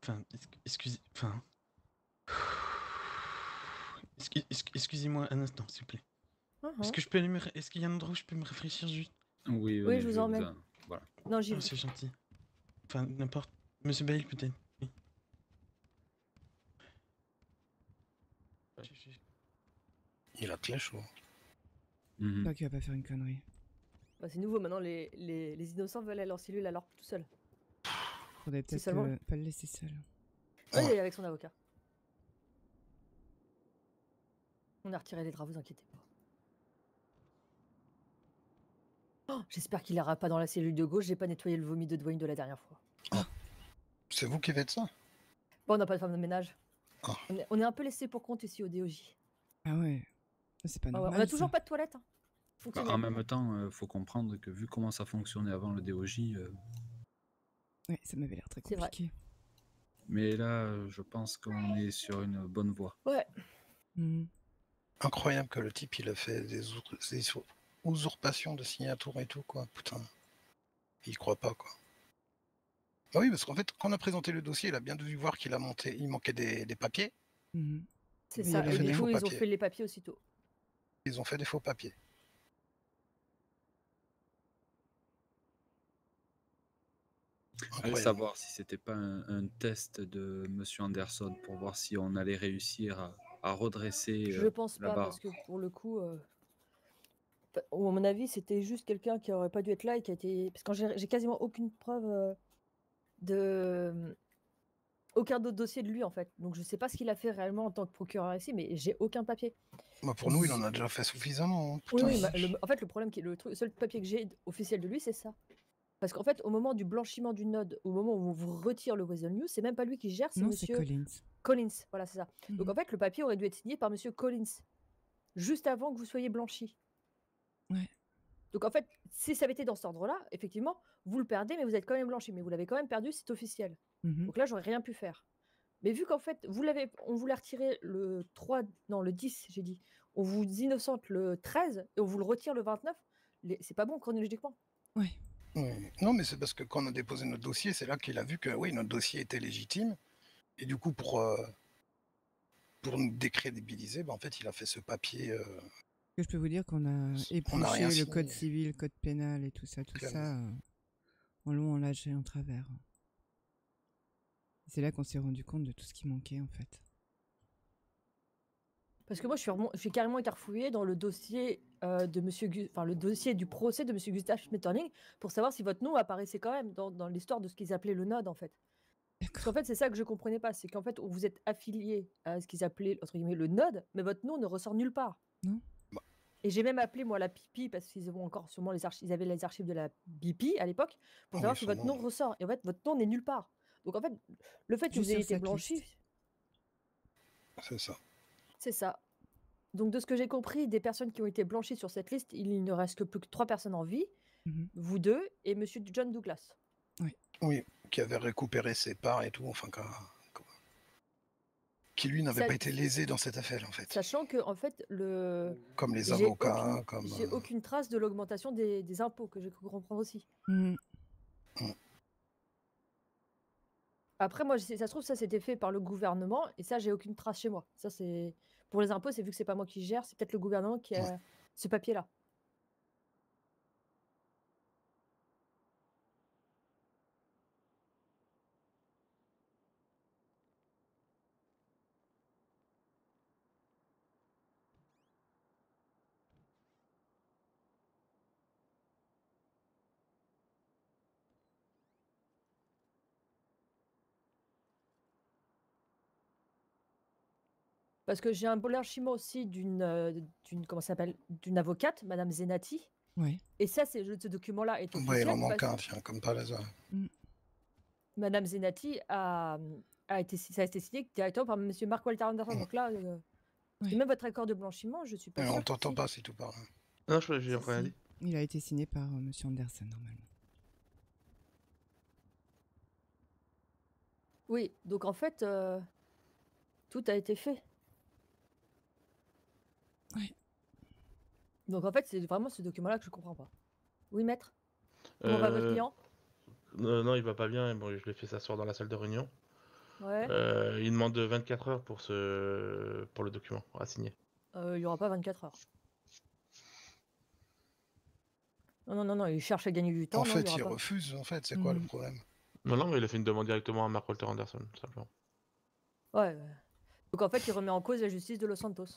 Enfin, excusez... Enfin... Excusez-moi un instant, s'il vous plaît. Est-ce que je peux aller Est-ce qu'il y a un endroit où je peux me réfléchir juste? Oui, Oui, je vous vais emmène. Voilà. Non, j'y Ah, vais. c'est gentil. Enfin, n'importe. Monsieur Bale, peut-être. Oui. Il a très chaud. Mhm. J'espère qu'il va pas faire une connerie. Bah, c'est nouveau, maintenant les innocents veulent aller en cellule alors tout seul. Faudrait C'est peut-être seulement- pas le laisser seul. Ouais, il Ouais. est avec son avocat. On a retiré les draps, vous inquiétez pas. Oh, j'espère qu'il ira pas dans la cellule de gauche, j'ai pas nettoyé le vomi de Dwayne de la dernière fois. C'est vous qui faites ça? Bon, on n'a pas de femme de ménage. Ah. On est un peu laissé pour compte ici au DOJ. Ah ouais. Ça, c'est pas Ah ouais, normal. on a toujours ça. pas de toilette. Hein. Bah, Fonctionnel. en même temps, faut comprendre que vu comment ça fonctionnait avant le DOJ, Ouais, ça m'avait l'air très C'est vrai. compliqué. mais là, je pense qu'on est sur une bonne voie. Ouais. Mhm. Incroyable que le type, il a fait des usurpations de signatures et tout, quoi. Putain. Il croit pas, quoi. Ah oui, parce qu'en fait, quand on a présenté le dossier, il a bien dû voir il manquait des papiers. Mhm. C'est Mais il y ça. avait Et fait du des rien. coup, faux ils ont papiers. fait les papiers aussitôt. Ils ont fait des faux papiers. Allez Incroyable. savoir si c'était pas un test de Monsieur Anderson pour voir si on allait réussir à redresser Je pense la pas, barre. parce que pour le coup, à mon avis, c'était juste quelqu'un qui aurait pas dû être là et qui a été. Parce que j'ai quasiment aucune preuve de. Aucun d'autre dossier de lui, en fait. Donc, je sais pas ce qu'il a fait réellement en tant que procureur ici, mais j'ai aucun papier. Bah, pour nous, il en a déjà fait suffisamment. Hein. Oui, Putain, oui, en fait, le problème, le seul papier que j'ai officiel de lui, c'est ça. Parce qu'en fait, au moment du blanchiment du node, au moment où on vous retire le Weasel News, c'est même pas lui qui gère, c'est Non, c'est monsieur Collins. Collins. Voilà, c'est ça. Donc Mhm. en fait, le papier aurait dû être signé par monsieur Collins, juste avant que vous soyez blanchi. Ouais. Donc en fait, si ça avait été dans cet ordre-là, effectivement, vous le perdez, mais vous êtes quand même blanchi. Mais vous l'avez quand même perdu, c'est officiel. Mhm. Donc là, j'aurais rien pu faire. Mais vu qu'en fait, on vous l'a retiré le 3, non, le 10, j'ai dit. On vous innocente le 13 et on vous le retire le 29. C'est pas bon chronologiquement. Ouais. oui. Non, mais c'est parce que quand on a déposé notre dossier, c'est là qu'il a vu que oui, notre dossier était légitime. Et du coup, pour nous décrédibiliser, bah, en fait, il a fait ce papier. Que je peux vous dire qu'on a On n'a épluché rien le code signé. civil, le code pénal et tout ça, Clairement. en long, en large et en travers. C'est là qu'on s'est rendu compte de tout ce qui manquait en fait. Parce que moi, j'ai carrément été refouillée dans le dossier de Monsieur le dossier du procès de Monsieur Gustave Schmetterling pour savoir si votre nom apparaissait quand même dans l'histoire de ce qu'ils appelaient le node en fait. Parce qu'en fait, c'est ça que je comprenais pas, c'est qu'en fait, vous êtes affilié à ce qu'ils appelaient entre guillemets le node, mais votre nom ne ressort nulle part. Non. Et j'ai même appelé moi la pipi parce qu'ils ont encore sûrement ils avaient les archives de la BP à l'époque pour Ah savoir oui, si son votre nom. nom ressort. Et en fait, votre nom n'est nulle part. Donc en fait, le fait que Juste vous ayez sur été cette blanchi, liste. C'est ça. c'est ça. Donc, de ce que j'ai compris, des personnes qui ont été blanchies sur cette liste, il ne reste que plus que 3 personnes en vie. Mhm. Vous deux et monsieur John Douglas. Oui, qui avait récupéré ses parts et tout, enfin, qui lui n'avait Ça- pas été lésé dans cette affaire, en fait. Sachant que, en fait, Comme les j'ai avocats, comme. j'ai aucune trace de l'augmentation des impôts que j'ai cru comprendre aussi. Mhm. Après, moi, ça se trouve, ça c'était fait par le gouvernement et ça, j'ai aucune trace chez moi. Ça, c'est pour les impôts, c'est vu que c'est pas moi qui gère, c'est peut-être le gouvernement qui a ce papier-là. Parce que j'ai un blanchiment aussi comment ça s'appelle, d'une avocate, Madame Zenati. Ouais. Et ça, ce document-là est Ouais, il officiel. en manque parce- un, tiens, comme par hasard. Madame Zenati ça a été signé directement par Monsieur Mark Walter Anderson. Donc là, Ouais. et même votre accord de blanchiment, je suis pas Mais sûre. on t'entend si. pas si tout parle. Non, j'ai Si, rien si. dit. Il a été signé par Monsieur Anderson normalement. Oui, donc en fait, tout a été fait. Ouais. Donc en fait, c'est vraiment ce document-là que je comprends pas. Oui, maître. Comment va votre client? Non, il va pas bien. Bon, je l'ai fait s'asseoir dans la salle de réunion. Ouais. Il demande 24 heures pour le document à signer. Il y aura pas 24 heures. Non, il cherche à gagner du temps. En non, fait, il y il aura pas. refuse. En fait, c'est quoi le Mhm. problème? Non, mais il a fait une demande directement à Mark Walter Anderson, tout simplement. Ouais. Donc en fait, il remet en cause la justice de Los Santos.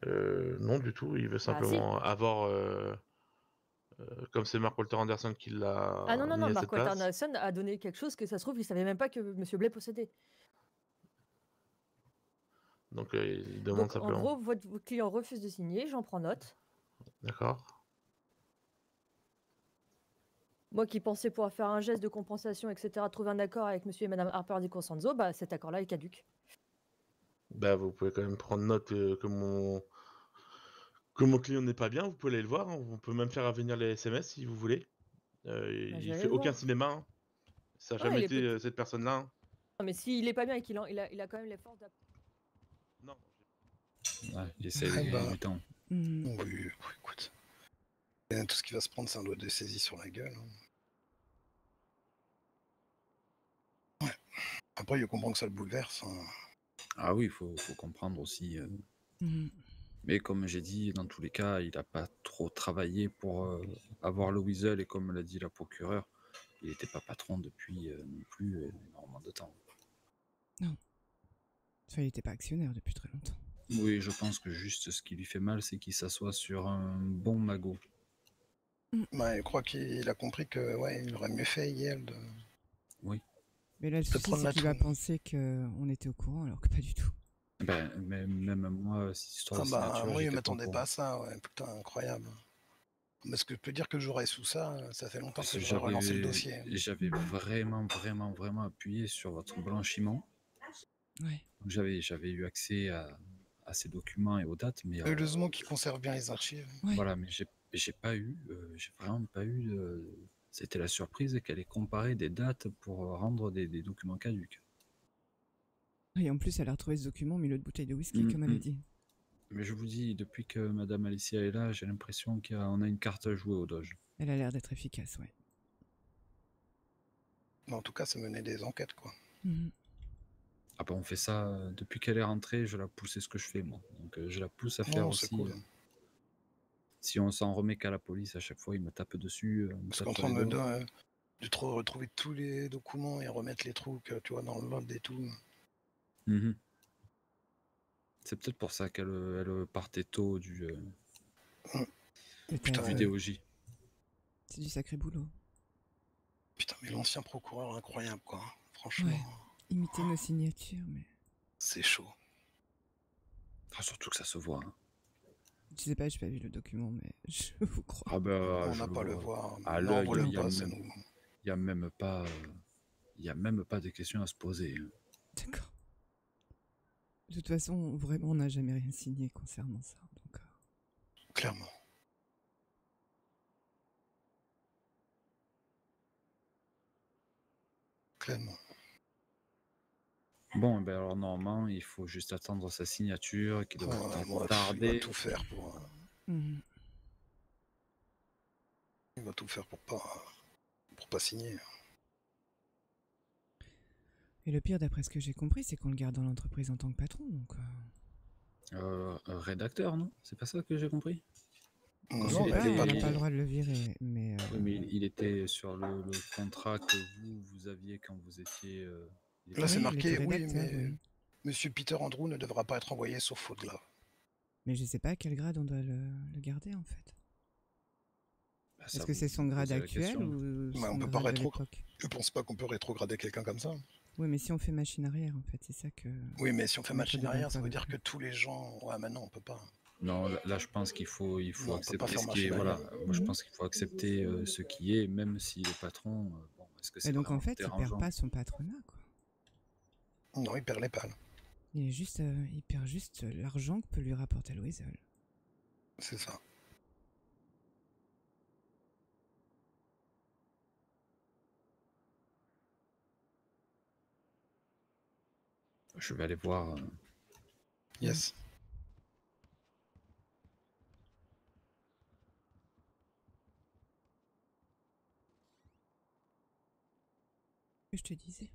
Non, du tout. Il veut Ah si. simplement avoir... comme c'est Mark Walter Anderson qui Ah l'a non, mis à cette Mark Walter place. Anderson a donné quelque chose que ça se trouve, il savait même pas que Monsieur Blais possédait. Donc il demande Donc en simplement. gros, votre client refuse de signer, j'en prends note. D'accord. Moi qui pensais pouvoir faire un geste de compensation, etc., trouver un accord avec Monsieur et Madame Harper Di Costanzo, bah cet accord-là est caduque. Bah, vous pouvez quand même prendre note que mon client n'est pas bien. Vous pouvez aller le voir. Hein. On peut même faire venir les SMS si vous voulez. Bah, je Il vais fait aller le aucun voir. cinéma. Hein. Ça n'a Non, jamais il est été peut-être. cette personne-là. Hein. Non, mais s'il est pas bien et qu'il il a quand même les forces d'app. Non. Ouais, il essaie de Ah gagner bah, du temps. Mhm. oui, écoute. Et tout ce qui va se prendre, c'est un doigt de saisie sur la gueule. Hein. Ouais. Après, il comprend que ça le bouleverse. Hein. Ah oui, faut comprendre aussi. Mhm. Mais comme j'ai dit, dans tous les cas, il n'a pas trop travaillé pour avoir le weasel, et comme l'a dit la procureure, il n'était pas patron depuis non plus énormément de temps. Enfin, il n'était pas actionnaire depuis très longtemps. Oui, je pense que juste ce qui lui fait mal, c'est qu'il s'assoit sur un bon magot. Bah, je crois qu'il a compris que ouais, il aurait mieux fait hier de Oui. Mais là, le souci, prendre c'est la qu'il va toune. penser qu'on était au courant, alors que pas du tout. Ben, même moi, cette histoire Ah de bah, signature, moi, il j'étais m'attendait au pas à courant. ça. Ouais. Putain, incroyable. Parce que je peux dire que j'aurais sous ça, ça fait longtemps Parce que que j'aurais relancé le dossier. j'avais vraiment appuyé sur votre blanchiment. Ouais. Donc j'avais eu accès à ces documents et aux dates, mais Heureusement qu'il conserve bien les archives. Ouais. voilà, mais j'ai vraiment pas eu. C'était la surprise qu'elle ait comparé des dates pour rendre des documents caducs. Et en plus, elle a retrouvé ce document au milieu de bouteilles de whisky, comme elle a dit. Mais je vous dis, depuis que Madame Alicia est là, j'ai l'impression qu'on a une carte à jouer au Doge. Elle a l'air d'être efficace, ouais. Mais en tout cas, ça menait des enquêtes, quoi. Mhm. Ah ben on fait ça, depuis qu'elle est rentrée, je la pousse, c'est ce que je fais moi. Donc je la pousse à faire Non, c'est aussi. cool. Si on s'en remet qu'à la police, à chaque fois, il me tape dessus. Parce qu'en train de trop retrouver tous les documents et remettre les trous que tu vois dans l'ordre et tout. C'est peut-être pour ça qu'elle partait tôt du Putain, DOJ. C'est du sacré boulot. Putain, mais l'ancien procureur, incroyable, quoi. Franchement, Ouais. Imiter nos signatures, mais... c'est chaud. Ah, surtout que ça se voit. Hein. Je sais pas, j'ai pas vu le document, mais je vous crois. Ah ben, On je n'a le pas le vois. voir. À Non, l'œil, on le il y a pas, ça même- nous... il y a même pas, de questions à se poser. Hein. D'accord. De toute façon, vraiment, on n'a jamais rien signé concernant ça. Donc, Clairement. Clairement. Bon, ben alors normalement, il faut juste attendre sa signature, qui devrait pas Moi, il va tarder. tout faire pour... Il va tout faire pour pas signer. Et le pire, d'après ce que j'ai compris, c'est qu'on le garde dans l'entreprise en tant que patron. Donc, Rédacteur, non? C'est pas ça que j'ai compris? Non, il mais était- on n'a patron. pas le droit de le virer. Mais, Oui, mais il était sur le contrat que vous aviez quand vous étiez. Là, c'est il marqué, était oui, rédacteur, mais oui. Monsieur Peter Andrew ne devra pas être envoyé sauf faute grave. Mais je sais pas à quel grade on doit le garder, en fait. Bah, Est-ce ça, que vous c'est son grade posez la actuel question. ou Bah, on son peut pas grade de rétro- l'époque? Je pense pas qu'on peut rétrograder quelqu'un comme ça. Oui, mais si on fait machine arrière, en fait, c'est ça que... Oui, mais si on fait Comment machine ça arrière, ça devrait veut pas dire que tous les gens... Ouais, maintenant, on peut pas. Non, là, je pense qu'il faut Non, on peut accepter pas faire ce qui est. machine Voilà, arrière. moi je pense qu'il faut accepter ce qui est, même si le patron. Bon, est-ce que Et c'est donc, en vraiment fait, il perd dérangeant? pas son patronat, quoi. Non, il perd les pales. Il perd juste l'argent que peut lui rapporter le weasel. C'est ça. Je vais aller voir. Yes. Je te disais.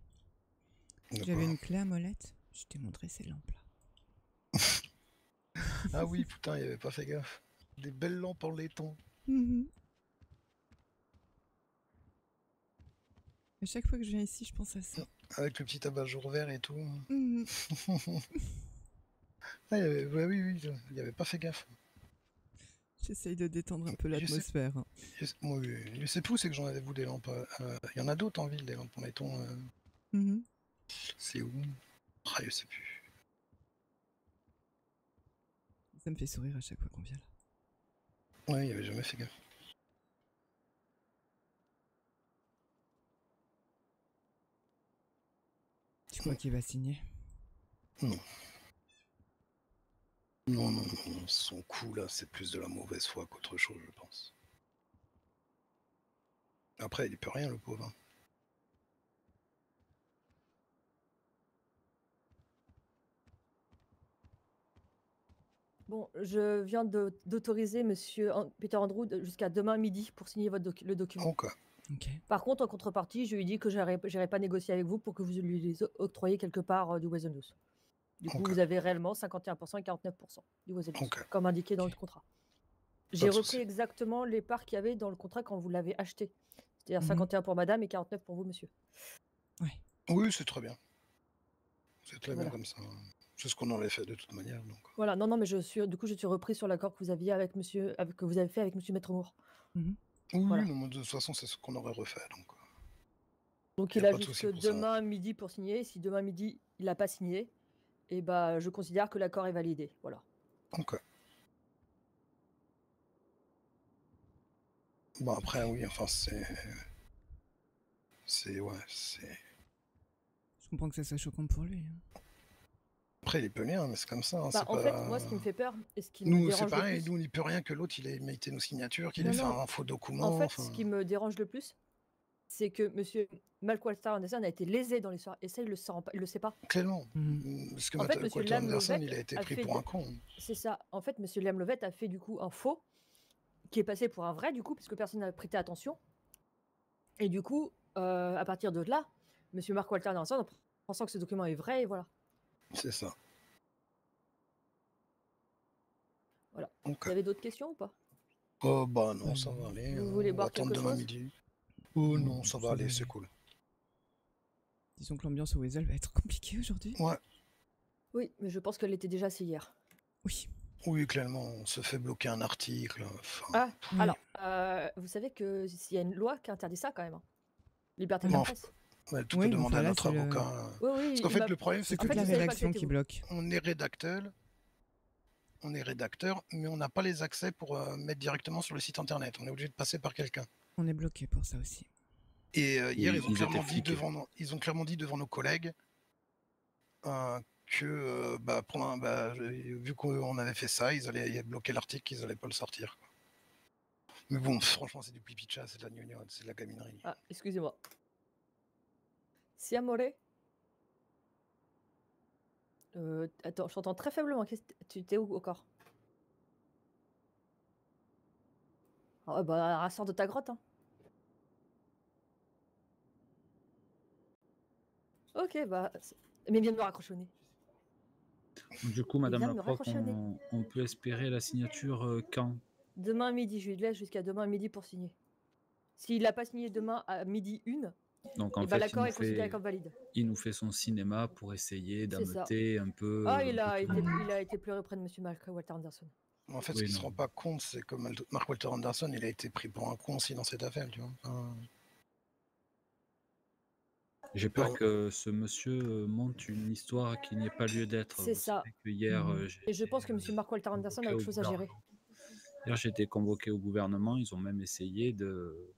De J'avais quoi une clé à molette. Je t'ai montré ces lampes-là. Ah oui, putain, il avait pas fait gaffe. Des belles lampes en laiton. Mhm. À chaque fois que je viens ici, je pense à ça. Avec le petit abat-jour vert et tout. Mhm. Ah, ouais, oui, il n'y avait pas fait gaffe. J'essaye de détendre un peu Je sais- l'atmosphère. Hein. Moi, je sais plus où c'est que j'en avais vous des lampes. Il y en a d'autres en ville, des lampes, mettons. Mhm. C'est où? Ah, je sais plus. Ça me fait sourire à chaque fois qu'on vient là. Ouais, il n'y avait jamais fait gaffe. Tu crois qu'il va signer? Non. Non, son coup là, c'est plus de la mauvaise foi qu'autre chose, je pense. Après, il n'y peut rien, le pauvre. Hein. Bon, je viens d'autoriser monsieur Peter Andrew jusqu'à demain midi pour signer le document. Ok. Ok. Par contre, en contrepartie, je lui ai dit que j'irai pas négocier avec vous pour que vous lui octroyiez quelque part du Wesenlos. Du coup, Ok. vous avez réellement 51% et 49% du Wesenlos, Ok. comme indiqué dans Ok. le contrat. J'ai de repris souci. exactement les parts qu'il y avait dans le contrat quand vous l'avez acheté. C'est-à-dire Mhm. 51 pour madame et 49 pour vous, monsieur. Oui, c'est très bien. C'est très Voilà. bien comme ça. C'est ce qu'on aurait fait de toute manière. Donc. Voilà, non, mais je suis repris sur l'accord que vous aviez que vous avez fait avec monsieur Maître Moore. Oui, Voilà. non, mais de toute façon, c'est ce qu'on aurait refait. Donc Y il a a pas de souci jusque pour ça. demain midi pour signer. Si demain midi il n'a pas signé, et bah je considère que l'accord est validé. Voilà. Ok. Bon, après, oui, enfin, ouais, c'est. Je comprends que ça soit choquant pour lui. Hein. Après, il peut rien, mais c'est comme ça. Hein, Bah, c'est en pas... fait, moi, ce qui me fait peur et ce qui me Nous, c'est dérange le pareil. plus. Nous, on n'y peut rien que l'autre, il ait imité nos signatures, qu'il Non, ait fait non. un faux document. En fait, enfin... ce qui me dérange le plus, c'est que monsieur Malcolm Anderson a été lésé dans l'histoire. Et ça, il le sait pas. Clairement. Mhm. Parce que En fait, monsieur Walter Anderson, Lamlovec il a été a pris fait pour un con. C'est ça. En fait, monsieur Lamlovec a fait du coup un faux qui est passé pour un vrai, du coup, puisque personne n'a prêté attention. Et du coup, à partir de là, monsieur Mark Walter Anderson, en pensant que ce document est vrai, et voilà. C'est ça. Voilà. Ok. Vous avez d'autres questions ou pas? Oh, bah non, ça va aller. Vous voulez on boire va attendre quelque demain chose? midi. Oh non, ça va ça aller, va c'est aller. cool. Disons que l'ambiance au Wesel va être compliquée aujourd'hui. Ouais. Oui, mais je pense qu'elle était déjà assez hier. Oui. Oui, clairement, on se fait bloquer un article. Enfin, Ah, Oui. alors, vous savez qu'il y a une loi qui interdit ça quand même. Hein. Liberté de la Non, presse. ouais, tout Oui, est mais demandé enfin, à là, notre c'est le- avocat. Oui, oui. Parce qu'en il fait, m'a- le problème, C'est c'est que fait, la je savais pas que rédaction c'était qui vous. bloque. on est rédacteur, mais on n'a pas les accès pour mettre directement sur le site internet. On est obligé de passer par quelqu'un. On est bloqué pour ça aussi. Et hier, Oui, ils ont ils clairement étaient dit fliqués. ils ont clairement dit devant nos collègues que vu qu'on avait fait ça, ils allaient bloquer l'article, qu'ils allaient pas le sortir. Quoi. Mais bon, franchement, c'est du pipi de chat, c'est de la gnognotte, c'est de la gaminerie. Ah, excusez-moi. Siamore. Attends, je t'entends très faiblement. Tu t'es où encore? Ah, bah, sors de ta grotte. Hein. Ok, bah. Mais viens de me raccrocher au nez. Du coup, Il Madame vient la de me prof, raccrocher au nez. on peut espérer la signature quand? Demain midi, je lui laisse jusqu'à demain midi pour signer. S'il n'a pas signé demain à midi 1, Donc en et bah, fait, l'accord est considéré comme valide. il nous fait son cinéma pour essayer C'est ça. d'ameuter un peu. Ah, il a tout le monde. été pleuré près de monsieur Walter Anderson. En fait, Oui, ce qu'il ne se non. rend pas compte, c'est que Mark Walter Anderson, il a été pris pour un con aussi dans cette affaire, tu vois. J'ai peur que ce monsieur monte une histoire qui n'y ait pas lieu d'être. C'est Vous ça. savez que hier, Et je pense que monsieur Mark Walter Anderson a autre chose à gérer. Hier, j'ai été convoqué au gouvernement. Ils ont même essayé de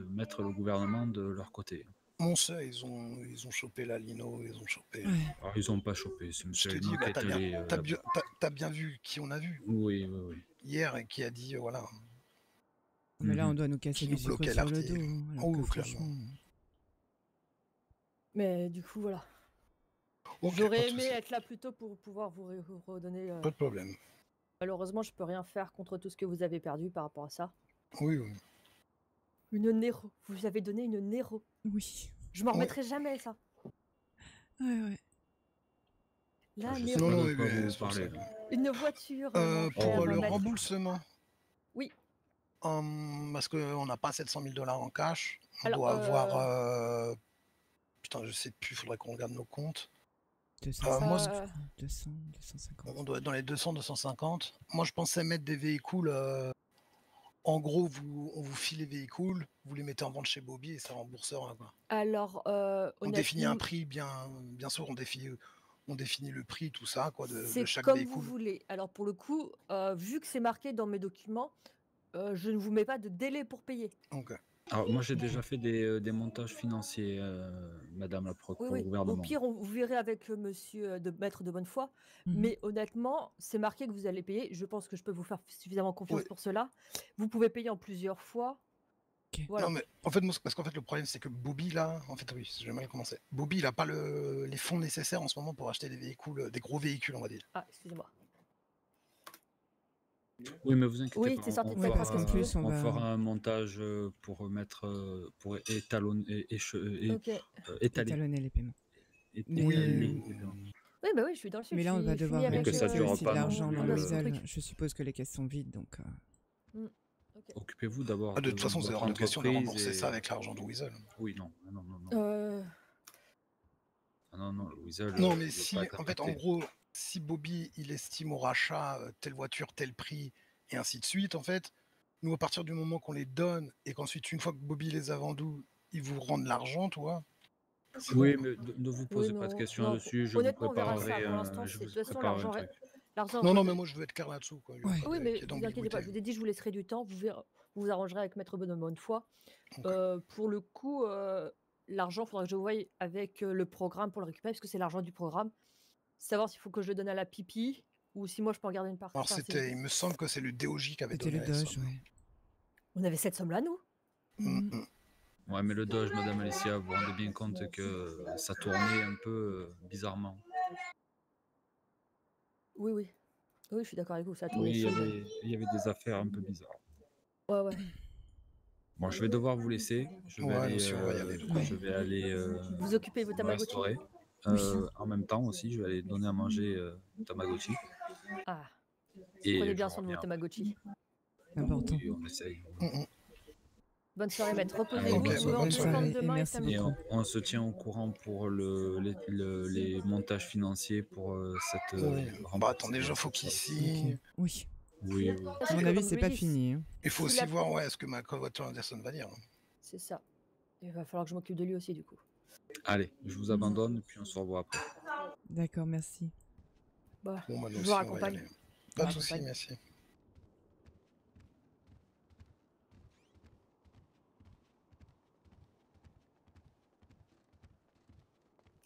mettre le gouvernement de leur côté. Mon sœur, ils ont chopé la lino, ils ont chopé. Ouais. Alors, ils n'ont pas chopé. C'est Je monsieur te dis, Elmo qui est allé. t'as bien vu qui on a vu Oui. hier et qui a dit, voilà. Mais là, Mhm. on doit nous casser Qui du nous sucre bloquait sur le l'article. dos. Hein, alors Oh, que clairement. franchement... Mais du coup, voilà. Ok, pas J'aurais de aimé souci. être là plus tôt pour pouvoir vous redonner. Pas de problème. Malheureusement, je peux rien faire contre tout ce que vous avez perdu par rapport à ça. Oui, oui. Une Nero. Vous avez donné une Nero. Oui. Je m'en Ouais. remettrai jamais, ça. Ouais. La Je sais Nero. pas Non, de oui, quoi mais vous c'est pour parlez. ça. Une voiture. mon Pour cher le maître. remboursement. Oui. Parce qu'on n'a pas 700 000 $ en cash. On Alors, doit avoir. Putain, je sais plus, faudrait qu'on regarde nos comptes. 250, moi, je crois. 200, 250. On doit être dans les 200, 250. Moi, je pensais mettre des véhicules. En gros, on vous file les véhicules, vous les mettez en vente chez Bobby et ça remboursera, quoi. alors On définit un honnêtement, prix, bien sûr, on définit le prix, tout ça, quoi, de c'est chaque comme vous véhicule. voulez. Alors pour le coup, vu que c'est marqué dans mes documents, je ne vous mets pas de délai pour payer. Donc, Alors, moi, j'ai déjà fait des montages financiers, madame la Oui, procureur au oui. Au gouvernement. pire, vous verrez avec monsieur maître de bonne foi. Mhm. Mais honnêtement, c'est marqué que vous allez payer. Je pense que je peux vous faire suffisamment confiance Ouais. pour cela. Vous pouvez payer en plusieurs fois. Ok. Voilà. Non, mais en fait, parce qu'en fait, le problème, c'est que Bobby, là, en fait, oui, j'ai mal commencé. Bobby, il n'a pas les fonds nécessaires en ce moment pour acheter des véhicules, des gros véhicules, on va dire. Ah, excusez-moi. Oui, mais vous inquiétez Oui, pas, t'es sorti de Ouais, ta parce crasse qu'en comme tu veux. plus, on on va. fera un montage pour mettre, pour étalonner, Ok. étaler, étalonner les paiements. Oui, Mais, étaler les paiements. bah oui, je suis dans le sud. mais Je là, on va suis devoir fini Mais avec que ça récupérer durera aussi de pas non l'argent plus, dans mon le truc. Weasel. Je suppose que les caisses sont vides, donc. Ok. Occupez-vous d'abord Ah, de toute façon, c'est votre hors de question de entreprise rembourser et... ça avec l'argent de Weasel. Oui, non, non, non, non. Euh, Non, non, le Weasel, Non, il mais veut si, pas être en fait, en impacté. gros, si Bobby, il estime au rachat telle voiture, tel prix, et ainsi de suite, en fait, nous, à partir du moment qu'on les donne, et qu'ensuite, une fois que Bobby les a vendus, ils vous rendent l'argent, tu vois, c'est Oui, bon. mais ne vous oui, posez pas de non, questions non. là-dessus, je vous Honnêtement, on verra ça. préparerai Pour l'instant, je de vous toute façon, préparerai un truc. l'argent. Non, non, mais moi, je veux être clair là-dessous, quoi. Il y a Ouais. pas Oui, de- mais qu'il y ait vous inquiétez pas. d'ambiguïté. Je vous ai dit, je vous laisserai du temps. Vous vous arrangerez avec Maître de bonne foi. Ok. Pour le coup, l'argent, il faudra que je voie avec le programme pour le récupérer, parce que c'est l'argent du programme. Savoir s'il faut que je le donne à la pipi ou si moi je peux en garder une partie. Alors, Enfin, il me semble que c'est le DOJ qui avait C'était donné le la Doge, somme. ouais. on avait cette somme-là, nous. Mm, mm. Ouais, mais le Doge, Madame Alicia, vous vous rendez bien compte que ça tournait un peu bizarrement. Oui, oui. Oui, je suis d'accord avec vous. Ça a tourné Oui, chaud. il y avait des affaires un peu bizarres. Ouais, ouais. Bon, je vais devoir vous laisser. Je vais Ouais, nous aller, aussi, on va y aller. je vais aller Vous occupez vos me Tamagotchi. restaurer. En même temps aussi, je vais aller donner à manger Tamagotchi. Ah, Et prenez je bien soin de vos reviens. Tamagotchi. C'est important. Oui, on essaye. Mm, mm. Bonne soirée, maître. Allez, Reposez-vous. Ok, Je vous bonne Bonne soirée. soirée et demain et merci samedi. Et beaucoup. on se tient au courant pour les montages financiers pour cette Oui. Bah, attends, remboursement. déjà, faut qu'il Ok. signe. Oui. Oui, oui. À mon avis, c'est pas fini. Hein. Il faut Si aussi la- voir, ouais, ce que ma voiture Anderson va dire. C'est ça. Il va falloir que je m'occupe de lui aussi, du coup. Allez, je vous abandonne, puis on se revoit après. D'accord, merci. Bah, Bon, bah, je nous vous aussi, on va y raccompagne. aller. Pas de Ouais, soucis, accompagne. merci.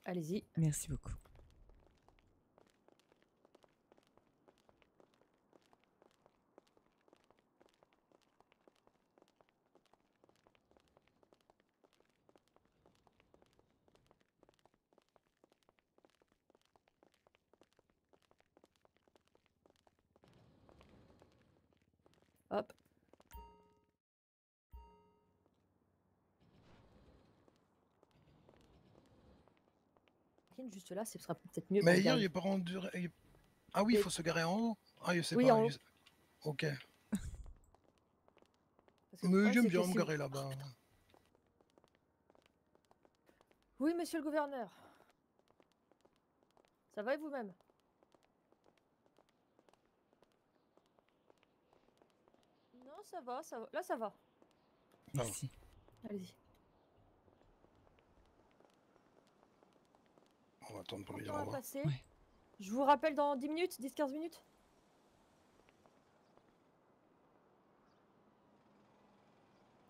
Allez-y. Merci beaucoup. Hop. Juste là, ce sera peut-être mieux. Mais pour hier, garder- il est pas rendu. Ah oui, il Et- faut se garer en haut. Ah, je sais Oui, pas. en haut. Ok. Parce que le Mais problème, j'aime c'est bien que me si vous- garer là-bas. Oui, monsieur le gouverneur. Ça va et vous-même? Non, ça va, ça va. Là, ça va. Merci. Allez-y. On va attendre pour lui Le dire temps au a revoir. passé. Ouais. Je vous rappelle dans 10 minutes, 10-15 minutes.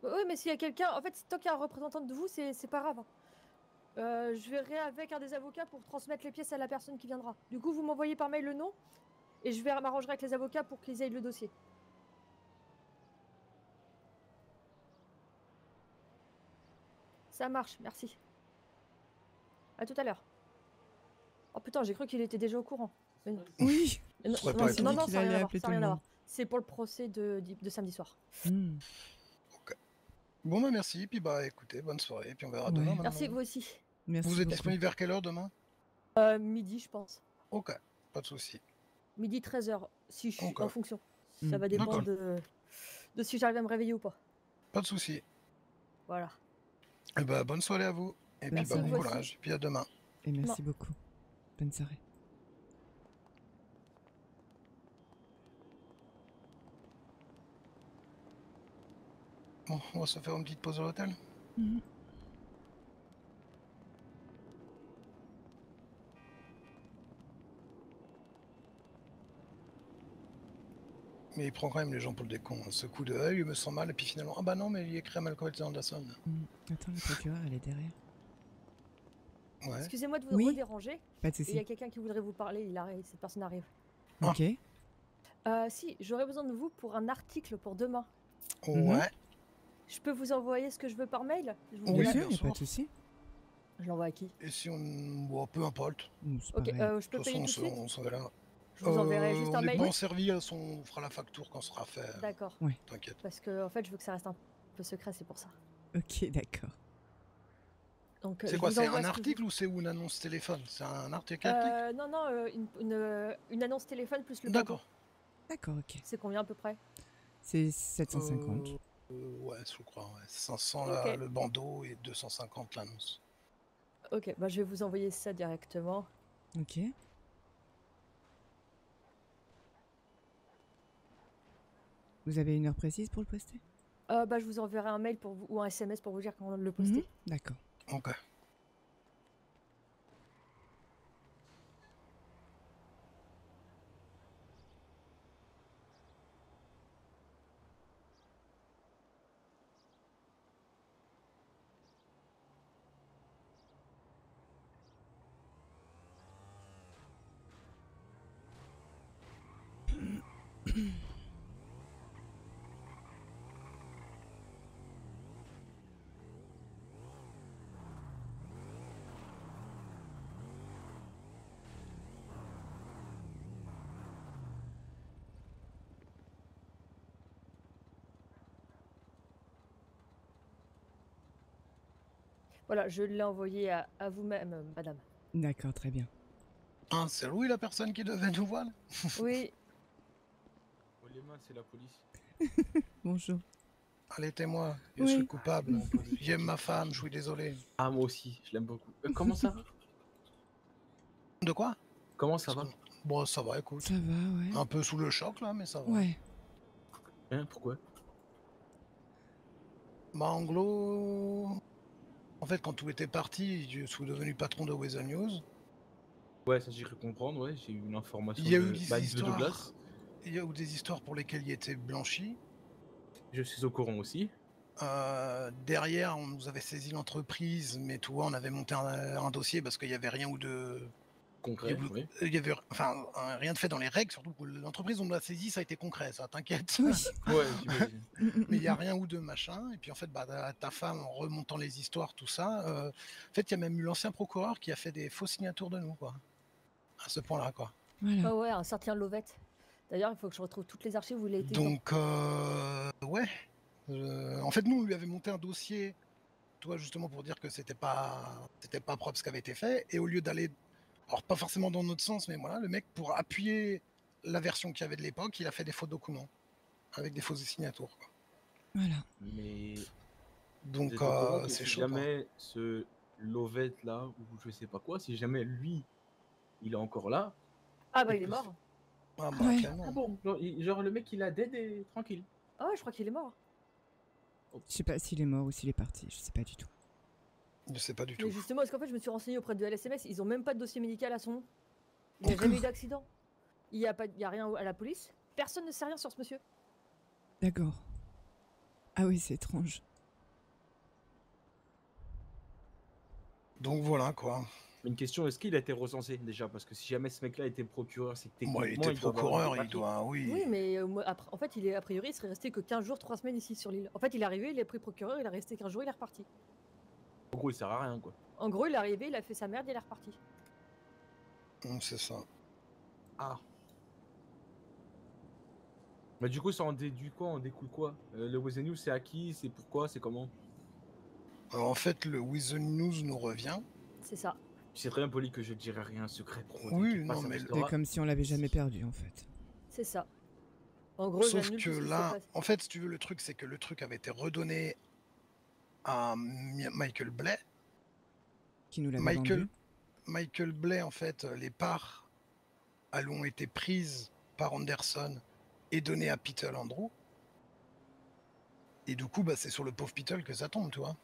Oui, mais s'il y a quelqu'un, en fait, tant qu'il y a un représentant de vous, c'est pas grave. Je verrai avec un des avocats pour transmettre les pièces à la personne qui viendra. Du coup, vous m'envoyez par mail le nom et je vais m'arrangerai avec les avocats pour qu'ils aient le dossier. Ça marche, merci. À tout à l'heure. Oh putain, j'ai cru qu'il était déjà au courant. Mais non. Oui. Non, serait non, pas c'est- étonnant. non, non, qu'il ça n'a rien allait à voir. appeler Ça tout n'a le rien à monde. voir. C'est pour le procès de samedi soir. Hmm. Bon, bah merci. Puis bah écoutez, bonne soirée. Puis on verra Ouais. demain. Madame. Merci, vous aussi. Merci Vous êtes beaucoup. disponible vers quelle heure demain? Midi, je pense. Ok, pas de souci. Midi 13h, si je suis Ok. en fonction. Ça Hmm. va dépendre D'accord. de si j'arrive à me réveiller ou pas. Pas de souci. Voilà. Eh ben, bonne soirée à vous. Et Bonne puis bah, bon soirée. courage. Et puis à demain. Et merci beaucoup. Bonne soirée. Bon, on va se faire une petite pause à l'hôtel. Mhm. Mais il prend quand même les gens pour le décon. Ce coup de œil, il me sent mal. Et puis finalement, ah bah non, mais il est créé Malcolm Anderson. Attends, le procureur, elle est derrière. Ouais. Excusez-moi de vous Oui. redéranger. Pas de Il y a souci. quelqu'un qui voudrait vous parler. Il arrive, cette personne arrive. Ah. Ok. Si, j'aurais besoin de vous pour un article pour demain. Ouais. Je peux vous envoyer ce que je veux par mail? Je vous Oui, Bien mets- sûr, bien y a pas sûr. de souci. Je l'envoie à qui? Et si on. Bon, peu importe. C'est Ok, pareil. je peux De toute payer façon, tout de suite? on s'en va là. Je vous enverrai juste un on n'est mail. pas en service, on fera la facture quand ce sera fait. D'accord. Ouais. T'inquiète. Parce que en fait, je veux que ça reste un peu secret, c'est pour ça. Ok, d'accord. Donc, C'est je quoi, vous c'est envoie un ce que article ou c'est une annonce téléphone? C'est un article? Non, non, une annonce téléphone plus le bandeau. D'accord. D'accord, ok. C'est combien à peu près? C'est 750. Ouais, je crois, ouais. 500 Ok. le bandeau et 250 l'annonce. Ok, bah je vais vous envoyer ça directement. Ok. Vous avez une heure précise pour le poster? Bah je vous enverrai un mail pour vous, ou un SMS pour vous dire comment le poster. D'accord. Ok. Voilà, je l'ai envoyé à vous-même, madame. D'accord, très bien. Ah, c'est Louis la personne qui devait nous voir là? Oui, Oh, les mains, c'est la police. Bonjour. Allez, témoin, je Oui. suis coupable. J'aime ma femme, je suis désolé. Ah, moi aussi, je l'aime beaucoup. Comment ça va? De quoi? Comment ça va? Bon, ça va, écoute. Ça va, ouais. Un peu sous le choc là, mais ça va. Ouais. Hein, pourquoi? Bah, en gros, en fait, quand tout était parti, je suis devenu patron de Weather News. Ouais, ça j'ai cru comprendre, ouais, j'ai eu une information Il y a de, eu des de histoires. Douglas. Il y a eu des histoires pour lesquelles il était blanchi. Je suis au courant aussi. Derrière, on nous avait saisi l'entreprise, mais tu vois, on avait monté un dossier parce qu'il y avait rien ou de. Concret, oui. Il y avait rien de fait dans les règles, surtout que l'entreprise on l'a saisi, ça a été concret, ça, t'inquiète. Oui. Ouais, j'imagine. Mais il n'y a rien ou de machin. Et puis en fait, bah, ta femme, en remontant les histoires, tout ça, en fait, il y a même eu l'ancien procureur qui a fait des fausses signatures de nous, quoi. À ce point-là, quoi. Voilà. ah ouais, un certain Lovette. D'ailleurs, il faut que je retrouve toutes les archives où il a été. Donc, ouais. En fait, nous, on lui avait monté un dossier, toi, justement, pour dire que c'était pas propre ce qui avait été fait. Et au lieu d'aller, alors pas forcément dans notre sens, mais voilà, le mec, pour appuyer la version qu'il y avait de l'époque, il a fait des faux documents avec des fausses signatures, quoi. Voilà. Mais Donc, vous êtes au courant que c'est si chaud, quoi. jamais ce Lovette là, ou je sais pas quoi, si jamais lui, il est encore là. Ah bah il est mort. Ah, bah, Ouais. clairement. Ah bon, genre le mec il a dead et tranquille. Ah ouais, je crois qu'il est mort. Je sais pas s'il est mort ou s'il est parti, je sais pas du tout. Je sais pas du tout. Mais justement, parce qu'en fait, je me suis renseigné auprès de LSMS, ils ont même pas de dossier médical à son nom. Il n'y a Encore jamais eu d'accident. Il y a rien à la police. Personne ne sait rien sur ce monsieur. D'accord. Ah oui, c'est étrange. Donc voilà, quoi. Mais une question, est-ce qu'il a été recensé déjà? Parce que si jamais ce mec là était procureur, c'est que techniquement Moi, il était doit avoir procureur, des il papiers. doit, oui. Oui, mais en fait, a priori, il serait resté que 15 jours, 3 semaines ici sur l'île. En fait, il est arrivé, il est pris procureur, il est resté 15 jours, il est reparti. En gros, il sert à rien quoi. En gros, il est arrivé, il a fait sa merde, il est reparti. C'est ça. Ah. Mais du coup, ça en déduit quoi? En découle quoi? Le Weather News, c'est à qui? C'est pourquoi? C'est comment? Alors, en fait, le With the News nous revient. C'est ça. C'est très bien poli que je dirai rien secret. Pro, Oui, t'inquiète pas, non, ça mais C'est restera. comme si on l'avait jamais perdu en fait. C'est ça. En gros, Sauf j'annule que tout ce qui s'est là, passé. en fait, si tu veux, le truc, c'est que le truc avait été redonné à Michael Blais. Qui nous l'avait vendu. Michael Blais, en fait, les parts, elles ont été prises par Anderson et données à Peter Andrew. Et du coup, bah, c'est sur le pauvre Peter que ça tombe, tu vois.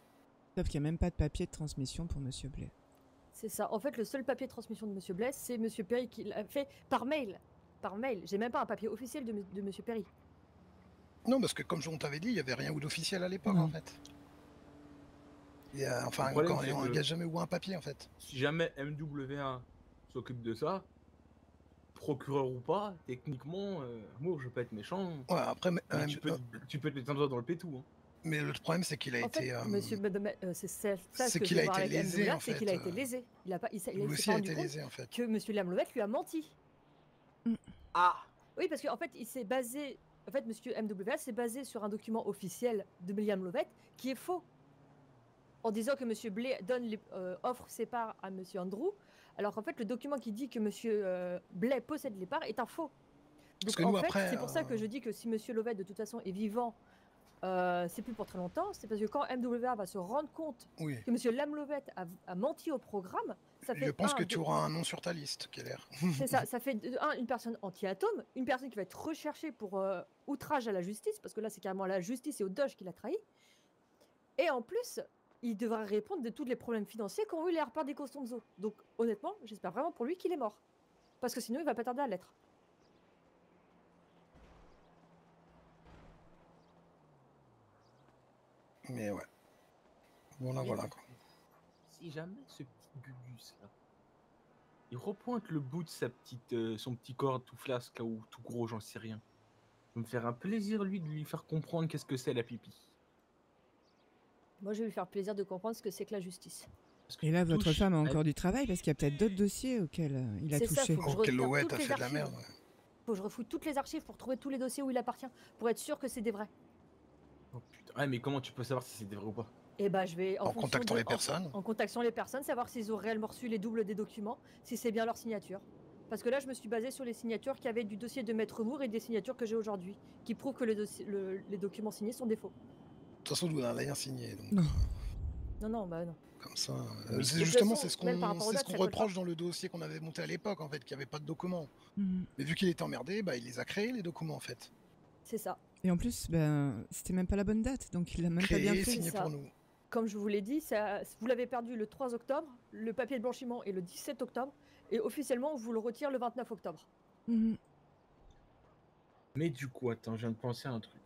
Sauf qu'il n'y a même pas de papier de transmission pour Monsieur Blais. C'est ça. En fait, le seul papier de transmission de Monsieur Blais, c'est Monsieur Perry qui l'a fait par mail. Par mail. J'ai même pas un papier officiel de Monsieur Perry. Non, parce que comme on t'avait dit, il n'y avait rien d'officiel à l'époque, Non. en fait. Enfin, Le problème, encore, c'est il n'y que a jamais eu un papier, en fait. si jamais MWA s'occupe de ça, procureur ou pas, techniquement, moi je peux être méchant. Ouais, après, mais tu peux te mettre un doigt dans le pétou. Hein. mais le problème, c'est qu'il a En été. fait, Monsieur, c'est ça c'est ce que qu'il je a veux voir été avec lésé, MWA, en c'est fait. qu'il a été lésé. Il a pas, il s'est Lui aussi pas a rendu été compte lésé, en fait. que Monsieur Lamlovette lui a menti. Ah Oui, parce qu'en fait, il s'est basé. En fait, Monsieur MWA s'est basé sur un document officiel de William Lovett qui est faux. En disant que Monsieur Blais offre ses parts à Monsieur Andrew, alors qu'en fait, le document qui dit que Monsieur Blais possède les parts est un faux. Parce Donc que en nous, fait, après, c'est pour ça que je dis que si Monsieur Lovett de toute façon est vivant, c'est plus pour très longtemps. C'est parce que quand MWA va se rendre compte oui. que Monsieur Lamlovett a menti au programme, ça fait Je pense que tu auras un nom sur ta liste, Keller. c'est ça, ça fait une personne anti-atome, une personne qui va être recherchée pour outrage à la justice, parce que là c'est carrément à la justice et au Doge qu'il a trahi. Et en plus, il devra répondre de tous les problèmes financiers qu'ont eu les harpeurs des Costanzo. Donc honnêtement, j'espère vraiment pour lui qu'il est mort. Parce que sinon il va pas tarder à l'être. Mais ouais. Voilà, Mais voilà, quoi. si jamais ce petit Gugus là, il repointe le bout de son petit corps tout flasque là, ou tout gros, j'en sais rien. Ça me faire un plaisir lui de lui faire comprendre qu'est-ce que c'est la pipi. Moi je vais lui faire plaisir de comprendre ce que c'est que la justice. Parce que Et là, tu votre touches femme a à- encore du travail parce qu'il y a peut-être d'autres dossiers auxquels il a C'est ça, touché. faut que je Oh, quelle retire louette toutes a les fait de la archives. merde. Ouais. Faut que je refouille toutes les archives pour trouver tous les dossiers où il appartient, pour être sûr que c'est des vrais. Oh putain, ouais, mais comment tu peux savoir si c'est vrai ou pas? Et bah je vais En contactant les personnes. En contactant les personnes, savoir s'ils ont réellement reçu les doubles des documents, si c'est bien leur signature. Parce que là, je me suis basée sur les signatures qu'il y avait du dossier de Maître Moore et des signatures que j'ai aujourd'hui, qui prouvent que les documents signés sont des faux. De toute façon, nous, on n'a rien signé. Donc, Non. Non, bah non. comme ça. Oui. C'est De justement toute façon, c'est même par rapport aux ce dates, qu'on ça colle reproche pas. dans le dossier qu'on avait monté à l'époque, en fait, qu'il n'y avait pas de documents. Mhm. Mais vu qu'il était emmerdé, bah, il les a créés, les documents, en fait. C'est ça. Et en plus, ben, c'était même pas la bonne date, donc il l'a même pas bien Créés, fait. signés ça. pour nous. Comme je vous l'ai dit, vous l'avez perdu le 3 octobre, le papier de blanchiment est le 17 octobre, et officiellement, on vous le retire le 29 octobre. Mhm. Mais du coup, attends, je viens de penser à un truc.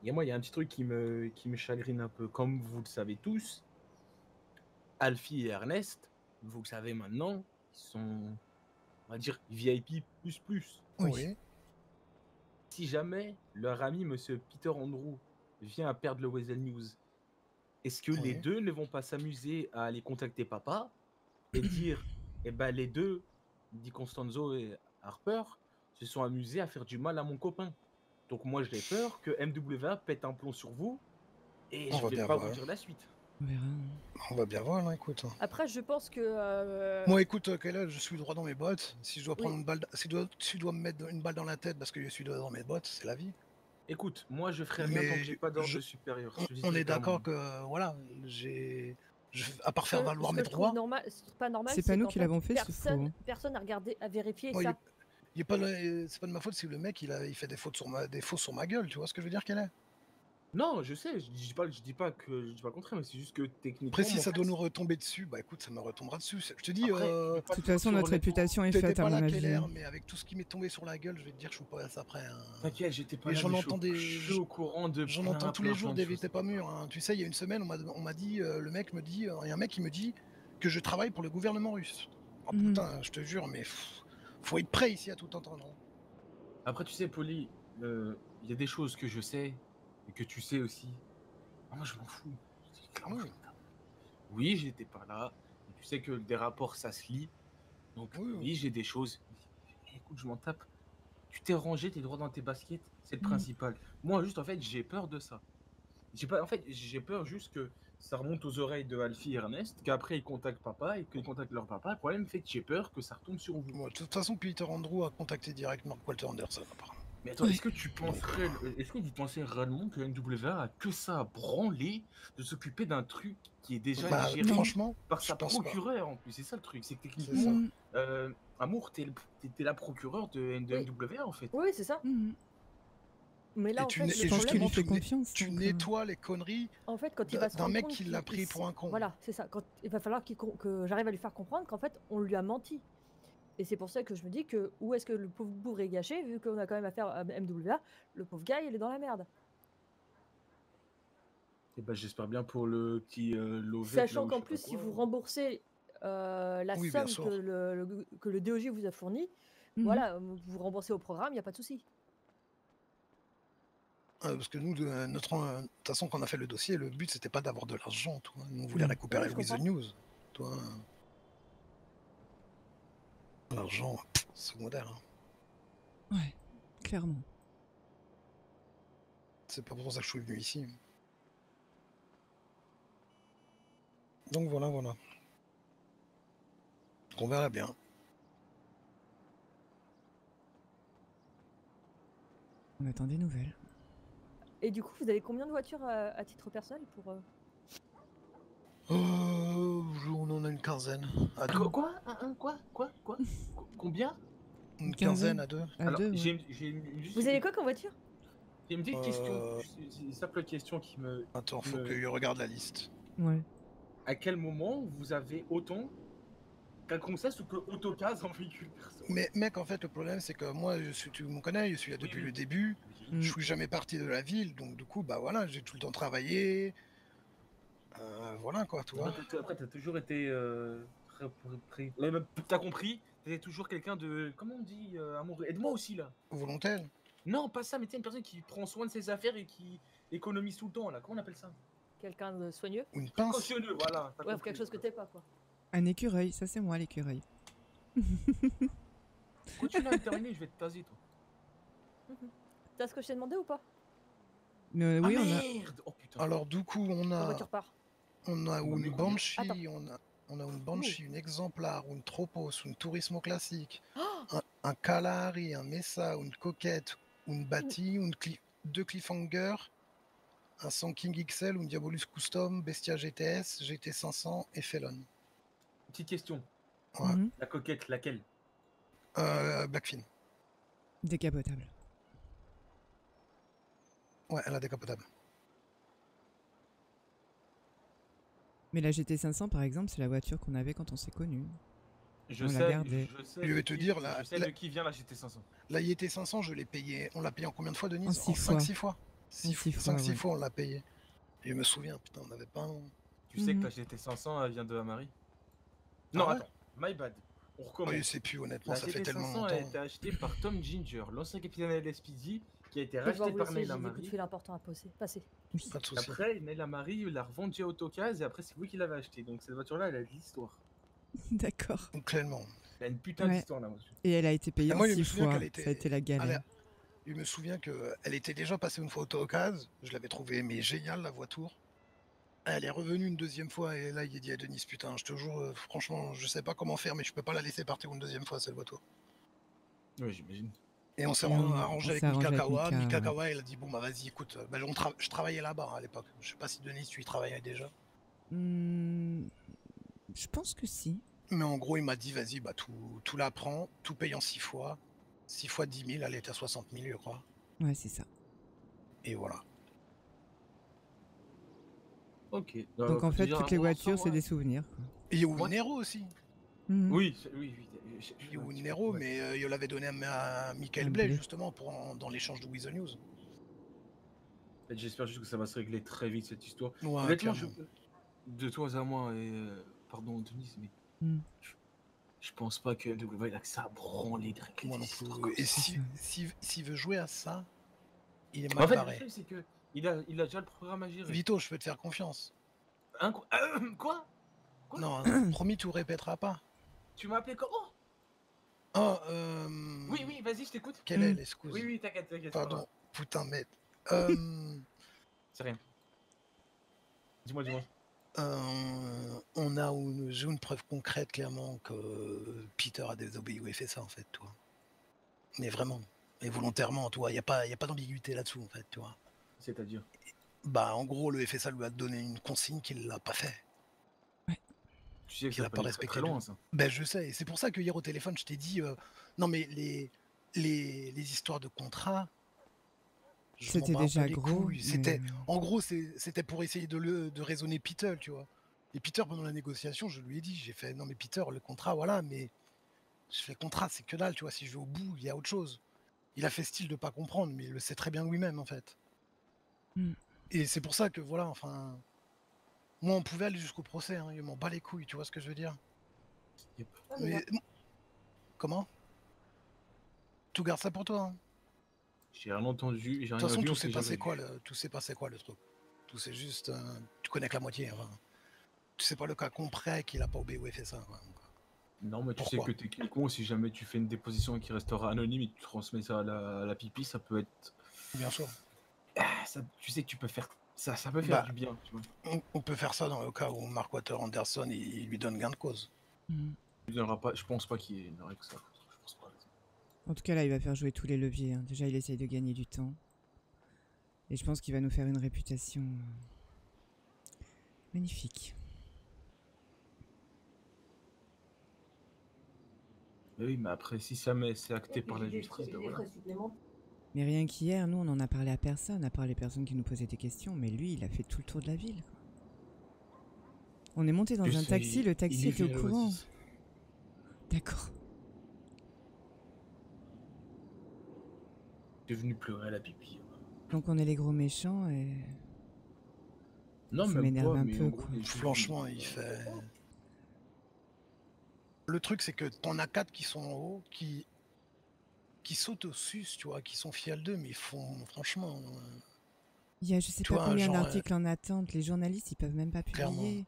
Il y a un petit truc qui me chagrine un peu. Comme vous le savez tous, Alfie et Ernest, vous le savez maintenant, ils sont, on va dire, VIP++. Oui. Oui. Si jamais leur ami Monsieur Peter Andrew vient à perdre le Weasel News, est-ce que les Oui. deux ne vont pas s'amuser à aller contacter papa et dire, eh ben les deux, dit Costanzo et Harper, se sont amusés à faire du mal à mon copain. Donc moi j'ai peur que MWA pète un plomb sur vous et On je va vais bien pas voir. vous dire la suite. On verra. On va bien voir, là, écoute. Après, je pense que... Moi, écoute, là, je suis droit dans mes bottes. Si je dois prendre Oui. une balle, si tu dois me mettre une balle dans la tête parce que je suis droit dans mes bottes, c'est la vie. Écoute, moi je ferai rien Mais tant que j'ai pas d'ordre je- supérieur. je te dis On très est d'accord clairement. que, voilà, à part faire valoir ce mes que je trouve droits, normal, c'est pas normal. C'est pas nous qu'en qui l'avons fait, ce personne, faux. personne n'a regardé, à vérifier moi, ça. c'est pas de ma faute si le mec il fait des fautes des fausses sur ma gueule, tu vois ce que je veux dire, qu'elle est. Non, je sais, je dis pas le contraire, mais c'est juste que techniquement. Après, si mon ça frère, doit nous retomber dessus, bah écoute, ça me retombera dessus. Je te dis, Après, je vais pas De toute te façon, mentir, notre honnêtement. réputation est t'étais faite, à pas mon là, avis. Keller, mais avec tout ce qui m'est tombé sur la gueule, je vais te dire que je suis pas après. Hein. T'inquiète, j'étais pas Et là, j'en mais entends je suis au courant de J'en plein, entends tous plein, les jours plein de d'éviter choses. pas mûr. Hein. Tu sais, il y a une semaine, on m'a dit, le mec me dit, il y a un mec qui me dit que je travaille pour le gouvernement russe. Oh Mhm. putain, je te jure, mais faut être prêt ici à tout entendre. Hein. Après, tu sais, Poli, il y a des choses que je sais et que tu sais aussi. Ah, moi, je m'en fous. Je dis clairement, Oui. je m'en tape. Oui, j'étais pas là. Et tu sais que des rapports, ça se lit. Donc, Oui, oui. oui, j'ai des choses. Écoute, je m'en tape. Tu t'es rangé, t'es droit dans tes baskets. C'est le Mhm. principal. Moi, juste, en fait, j'ai peur de ça. J'ai peur juste que ça remonte aux oreilles de Alfie et Ernest, qu'après ils contactent papa et qu'ils contactent leur papa. Le problème fait que j'ai peur que ça retombe sur vous. Bon, de toute façon, Peter Andrew a contacté directement Walter Anderson, apparemment. Mais attends, est-ce que vous pensez réellement que NWA a que ça à branler de s'occuper d'un truc qui est déjà Bah, géré franchement, par je sa pense pas. procureure en plus? C'est ça le truc, c'est que C'est techniquement, ça. Amour, t'es la procureure de Oui. NWA en fait. Oui, c'est ça. Mhm. Mais là, Et en tu fait, n'es- Je le et pense qu'il problème, lui justement, fait confiance. tu donc, nettoies les conneries en fait, quand il va se d'un rendre mec compte qui l'a qu'il- pris il pour un con. Voilà, c'est ça. Quand il va falloir que j'arrive à lui faire comprendre qu'en fait, on lui a menti. Et c'est pour ça que je me dis que où est-ce que le pauvre bourre est gâché, vu qu'on a quand même affaire à MWA, le pauvre gars, il est dans la merde. Et bah j'espère bien pour le petit Lovette. Sachant qu'en plus, si vous remboursez la Oui, bien somme sûr. que le DOJ vous a fournie, Mhm. voilà, vous remboursez au programme, il n'y a pas de souci. Parce que nous, de toute façon, quand on a fait le dossier, le but c'était pas d'avoir de l'argent, toi. Nous on voulait Mm. récupérer Oui, je With the comprends. News, toi. L'argent, secondaire. Hein. Ouais, clairement. C'est pas pour ça que je suis venu ici. Donc voilà. On verra bien. On attend des nouvelles. Et du coup, vous avez combien de voitures à titre personnel pour On en a une quinzaine. À deux. Quoi? Combien? Une quinzaine à deux. À Alors, deux, ouais. juste Vous avez quoi comme voiture? j'ai une petite question, juste une simple question qui me... Attends, faut que je regarde la liste. Ouais. À quel moment vous avez autant qu'un Concess ou que Autocase en véhicule perso? Mais mec, en fait, le problème c'est que moi, tu me connais, je suis là depuis Oui. le début. Mm. Je suis jamais parti de la ville, donc du coup, bah voilà, j'ai tout le temps travaillé. Voilà quoi, tu vois. Après, t'as toujours été très... T'as compris? T'étais toujours quelqu'un de... Comment on dit, amoureux? Aide-moi aussi, là. Volontaire. Non, pas ça, mais tu sais, une personne qui prend soin de ses affaires et qui économise tout le temps, là. Comment on appelle ça? Quelqu'un de soigneux? Ou une pince. Cautionneux, voilà. t'as Ouais, compris. quelque chose que t'es pas, quoi. Un écureuil, ça c'est moi l'écureuil. Continue à terminer, je vais te taser, toi. T'as ce que je t'ai demandé ou pas? Mais oui, ah, on a. merde. Oh putain. Alors du coup, on La a voiture part. une Banshee, Attends. on a une Banshee, une Exemplar, une Tropos, une Turismo classique, un Kalahari, un Mesa, une Coquette, une Bati, deux Cliffhanger, un Sanking XL, une Diabolus Custom, Bestia GTS, GT500 et Felon. Petite question. Ouais. Mhm. La coquette, laquelle? Blackfin. Décapotable. Ouais, elle a décapotable. Mais la GT500 par exemple, c'est la voiture qu'on avait quand on s'est connus. Je On l'a sais, gardée. je sais. Je vais te dire, je sais de qui vient la GT500. La YT500, je l'ai payée. On l'a payée en combien de fois, Denise? En 6 fois. 5-6 fois. 6 fois, 5-6 ouais. fois, on l'a payée. Et je me souviens, putain, on n'avait pas un... Tu sais que la GT500, elle vient de Amari? Non, Ah ouais? attends. My bad. On recommence. Oui, c'est plus, honnêtement, La ça fait tellement GT500 a longtemps. été achetée par Tom Ginger, l'ancien capitaine LSPD, qui a été Je vais racheté vous par laisser, Neil j'ai des coups de Amari. fil importants à passer. Pas de soucis. Après, Neil Amari l'a revendu à Autocase et après, c'est vous qui l'avez acheté. Donc, cette voiture-là, elle a de l'histoire. D'accord. Donc, clairement. Elle a une putain Ouais. d'histoire, la voiture. Et elle a été payée Et en moi, je me 6 souviens fois. qu'elle était- Ça a été la galère. Je me souviens qu'elle était déjà passée une fois au Autocase. Je l'avais trouvée mais géniale, la voiture. Elle est revenue une deuxième fois et là, il dit à Denis, putain, je te jure, franchement, je sais pas comment faire, mais je peux pas la laisser partir une deuxième fois, cette voiture. Oui, j'imagine. Et on s'est Et on arrangé avec s'est arrangé avec Mikakawa. Mika, Mikakawa, elle a dit, bon, bah vas-y, écoute, bah, je travaillais là-bas à l'époque. Je sais pas si Denis, tu y travaillais déjà. Je pense que si. Mais en gros, il m'a dit, vas-y, bah tout la prends, tout paye en 6 fois. 6 fois 10 000, elle était à 60 000, je crois. Ouais, c'est ça. Et voilà. Ok. Donc en fait, toutes les voitures, c'est des souvenirs. Quoi. Et il y a Ouais. Nero aussi. Mhm. Oui. Il y a Nero, Ouais. mais il l'avait donné à Michael Un Blais, Blais. justement, dans l'échange de With the News. En fait, j'espère juste que ça va se régler très vite, cette histoire. Ouais, Honnêtement, clairement. de toi à moi, et pardon, Denise, mais Mhm. je pense pas que NWA il a que ça à branler de régler Moi des non plus. histoires comme Et ça. s'il veut jouer à ça, il est En mal fait, barré. le truc, c'est que il a déjà le programme à gérer. Vito, je peux te faire confiance. Hein, quoi? Quoi? Quoi? Non, promis, tu répéteras pas. Tu m'as appelé comment? Oh, Oui, vas-y, je t'écoute. Quelle est l'excuse? Oui, t'inquiète. c'est pas Pardon, grave. putain, mais... C'est rien. Dis-moi. J'ai une preuve concrète, clairement, que Peter a désobéi ou fait ça, en fait, toi. Mais vraiment. Et volontairement, tu vois, il n'y a pas d'ambiguïté là-dessous, en fait, tu vois. C'est-à-dire. Bah, en gros, le FSA lui a donné une consigne qu'il l'a pas fait. Tu sais que Il ça a peut pas aller très respecté très loin, ça. Ben, je sais, et c'est pour ça que hier au téléphone, je t'ai dit, non mais les histoires de contrat, je m'en C'était bats un peu déjà les gros, couilles. mais En gros, c'était pour essayer de raisonner Peter, tu vois. Et Peter, pendant la négociation, je lui ai dit, j'ai fait, non mais Peter, le contrat, voilà, mais je fais contrat, c'est que dalle, tu vois, si je vais au bout, il y a autre chose. Il a fait style de pas comprendre, mais il le sait très bien lui-même, en fait. Mm. Et c'est pour ça que, voilà, enfin, moi, on pouvait aller jusqu'au procès, hein, il m'en bat les couilles, tu vois ce que je veux dire. Yep. Mais, comment? Tout garde ça pour toi, hein. J'ai rien entendu, j'ai De rien toute façon, vu, on tout s'est s'est jamais passé vu. quoi, tout s'est passé quoi le truc? Tout c'est juste, tu connais que la moitié. Enfin, tu sais pas le cas concret qu'il a pas obéi ou fait ça. Quoi. Donc, Non, mais tu sais pourquoi? que techniquement, si jamais tu fais une déposition qui restera anonyme et que tu transmets ça à la pipi, ça peut être. Bien sûr. Tu sais que tu peux faire. Ça peut faire Bah, du bien, tu vois. on peut faire ça dans le cas où Mark Water Anderson il lui donne gain de cause. Mm. Il donnera pas, je pense pas qu'il y ait une règle que ça. Je pense pas. En tout cas, là, il va faire jouer tous les leviers. Hein. Déjà, il essaye de gagner du temps. Et je pense qu'il va nous faire une réputation magnifique. Mais oui, mais après, si ça c'est acté par la justice, ben voilà. Mais rien qu'hier, nous, on n'en a parlé à personne, à part les personnes qui nous posaient des questions. Mais lui, il a fait tout le tour de la ville. Quoi. On est monté dans un taxi, le taxi était au courant. D'accord. T'es venu pleurer à la pipi. Donc on est les gros méchants et... Non, ça même m'énerve pas, un mais peu, en gros, quoi. Franchement, il fait. Le truc, c'est que t'en as 4 qui sont en haut, qui sautent au sus, tu vois, qui sont fiers d'eux, mais ils font, franchement. Il y a je sais Tu pas vois, combien genre, d'articles en attente. Les journalistes, ils peuvent même pas clairement. publier.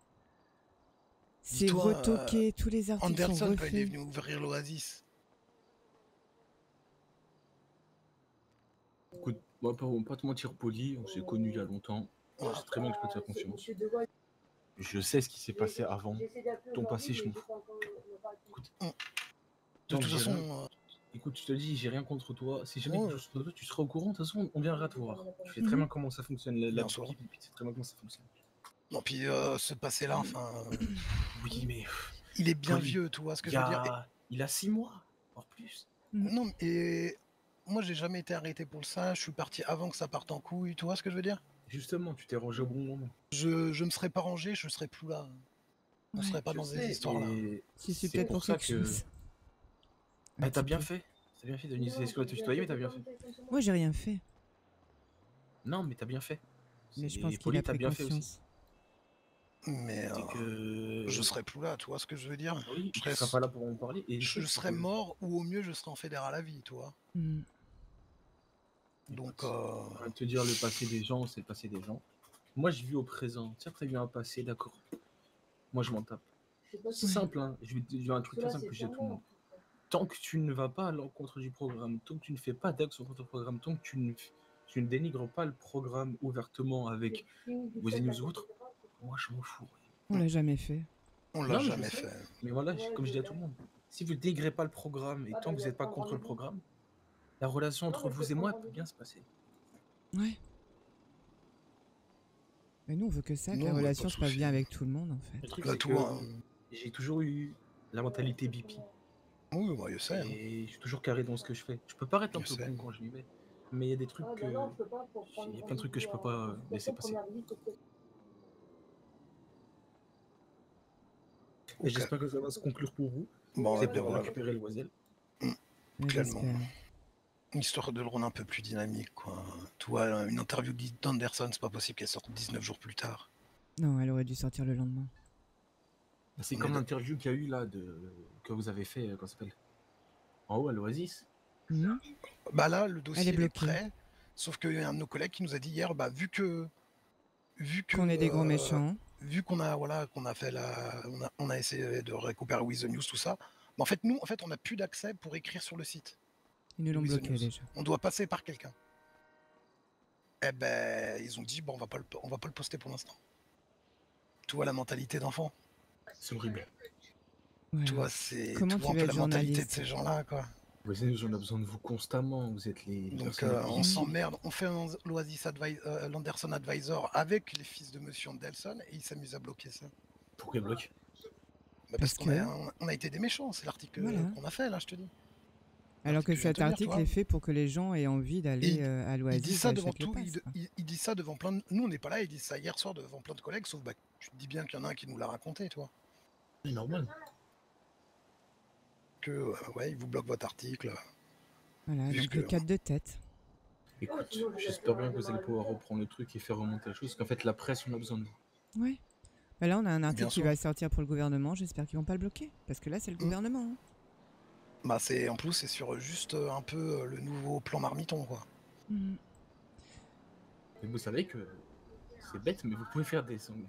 C'est Dis-toi, retoqué, tous les articles sont Anderson, quand il est refaits. venu ouvrir l'Oasis, Écoute, moi, pas te mentir poli, on s'est connus il y a longtemps. Je sais très bien que je peux te faire confiance. Je sais ce qui s'est passé avant. Ton passé, je m'en fous. Écoute, de tant que toute j'ai façon, rien- écoute, je te dis, j'ai rien contre toi. Si jamais quelque chose contre toi, tu seras au courant. De toute façon, on viendra te voir. Tu sais très bien comment ça fonctionne. La Bien sûr. pipi, tu sais très bien comment ça fonctionne. non, puis ce passé-là, enfin, Oui, mais il est bien Poli, vieux, tu vois ce que je veux dire. il a 6 mois, voire plus. Non, et moi, j'ai jamais été arrêté pour ça. Je suis parti avant que ça parte en couille, tu vois ce que je veux dire. Justement, tu t'es rangé au bon moment. Je me serais pas rangé, je serais plus là. On Ouais. serait pas Je dans sais, ces histoires-là. et Si c'est c'est peut-être pour ça quelque chose. Un Bah, t'as petit bien peu. fait. T'as bien fait de venir essayer de te tutoyer, mais t'as bien fait. Moi, j'ai rien fait. Non, mais t'as bien fait. Mais je Et pense qu'il Poli, a t'as pris bien fait aussi. conscience. Mais C'est que. je serais plus là, tu vois ce que je veux dire. Oui, je tu seras pas là pour en parler. Et je serais mort, ou au mieux, je serais en fédéral à vie, tu vois. Mm. Donc, On va te dire, le passé des gens, c'est le passé des gens. Moi, je vis au présent. Tiens, t'as vu un passé, d'accord. Moi, je m'en tape. C'est simple, hein. Je vais te dire un truc très simple que je dis à tout le monde. Tant que tu ne vas pas à l'encontre du programme, tant que tu ne fais pas d'action contre le programme, tant que tu ne dénigres pas le programme ouvertement avec vos news ou autres, moi, je m'en fous. On l'a jamais fait. on l'a Non, mais je jamais sais. fait. Mais voilà, comme je dis à tout le monde, si vous ne dénigrez pas le programme et tant que vous n'êtes pas contre le programme, la relation entre vous et moi peut bien se passer. Ouais. Mais nous, on veut que ça, que Non, la mais pas relation de se passe souci. bien avec tout le monde, en Le fait. truc, Là, c'est tout, que hein. j'ai toujours eu la mentalité BP. Oui, moi, je sais. Hein. Et je suis toujours carré dans ce que je fais. Je peux paraître un Je peu sais. con quand je m'y mets, mais il y a des trucs que. Il y a plein de trucs que je peux pas laisser passer. Et Ok. j'espère que ça va se conclure pour vous. Bon, Vous allez pouvoir voilà. récupérer le Oisel. Mais Clairement. j'espère. Histoire de le rendre un peu plus dynamique, quoi. Tu vois, une interview d'Anderson, c'est pas possible qu'elle sorte 19 jours plus tard. Non, elle aurait dû sortir le lendemain. C'est On comme est l'interview qu'il y a eu là que vous avez fait, comment ça s'appelle, en haut à l'Oasis. Mhm. Bah là, le dossier Elle est est bloquée. prêt. Sauf qu'il y a un de nos collègues qui nous a dit hier, bah vu que Qu'on est des gros méchants. vu qu'on a qu'on a fait on a essayé de récupérer With the News, tout ça. Mais en fait, nous, on n'a plus d'accès pour écrire sur le site. Ils nous l'ont With the bloqué News. déjà. On doit passer par quelqu'un. Eh ben, ils ont dit, bon, on va pas le poster pour l'instant. Tu vois la mentalité d'enfant. C'est horrible. Voilà. Tu vois, c'est Comment tu vois tu un veux peu être la mentalité de journaliste? ces gens-là, quoi. Wesen News, on a besoin de vous constamment. Vous êtes les Donc personnes on utiles. s'emmerde, on fait un l'Anderson Advisor avec les fils de Monsieur Anderson et ils s'amusent à bloquer ça. Pourquoi ils bloquent? Bah, Parce parce que... on a été des méchants, c'est l'article Voilà. qu'on a fait là, je te dis. Alors que L'article que je viens de cet te lire, tu article vois. est fait pour que les gens aient envie d'aller à Il dit l'Oasis ça et devant achètent le tout, pass, quoi. il dit ça devant plein de... Nous on n'est pas là, il dit ça hier soir devant plein de collègues, sauf bah tu te dis bien qu'il y en a un qui nous l'a raconté, toi. C'est normal. Que ouais, il vous bloque votre article. Voilà, donc Puisque- le 4 de tête. Écoute, j'espère bien que vous allez pouvoir reprendre le truc et faire remonter la chose, parce qu'en fait, la presse, on a besoin de vous. Ouais. Bah là, on a un article Bien qui sûr. va sortir pour le gouvernement. J'espère qu'ils vont pas le bloquer. Parce que là, c'est le gouvernement. Hein. Bah c'est en plus c'est sur juste un peu le nouveau plan Marmiton, quoi. Mhm. Mais vous savez que c'est bête, mais vous pouvez faire des... Vous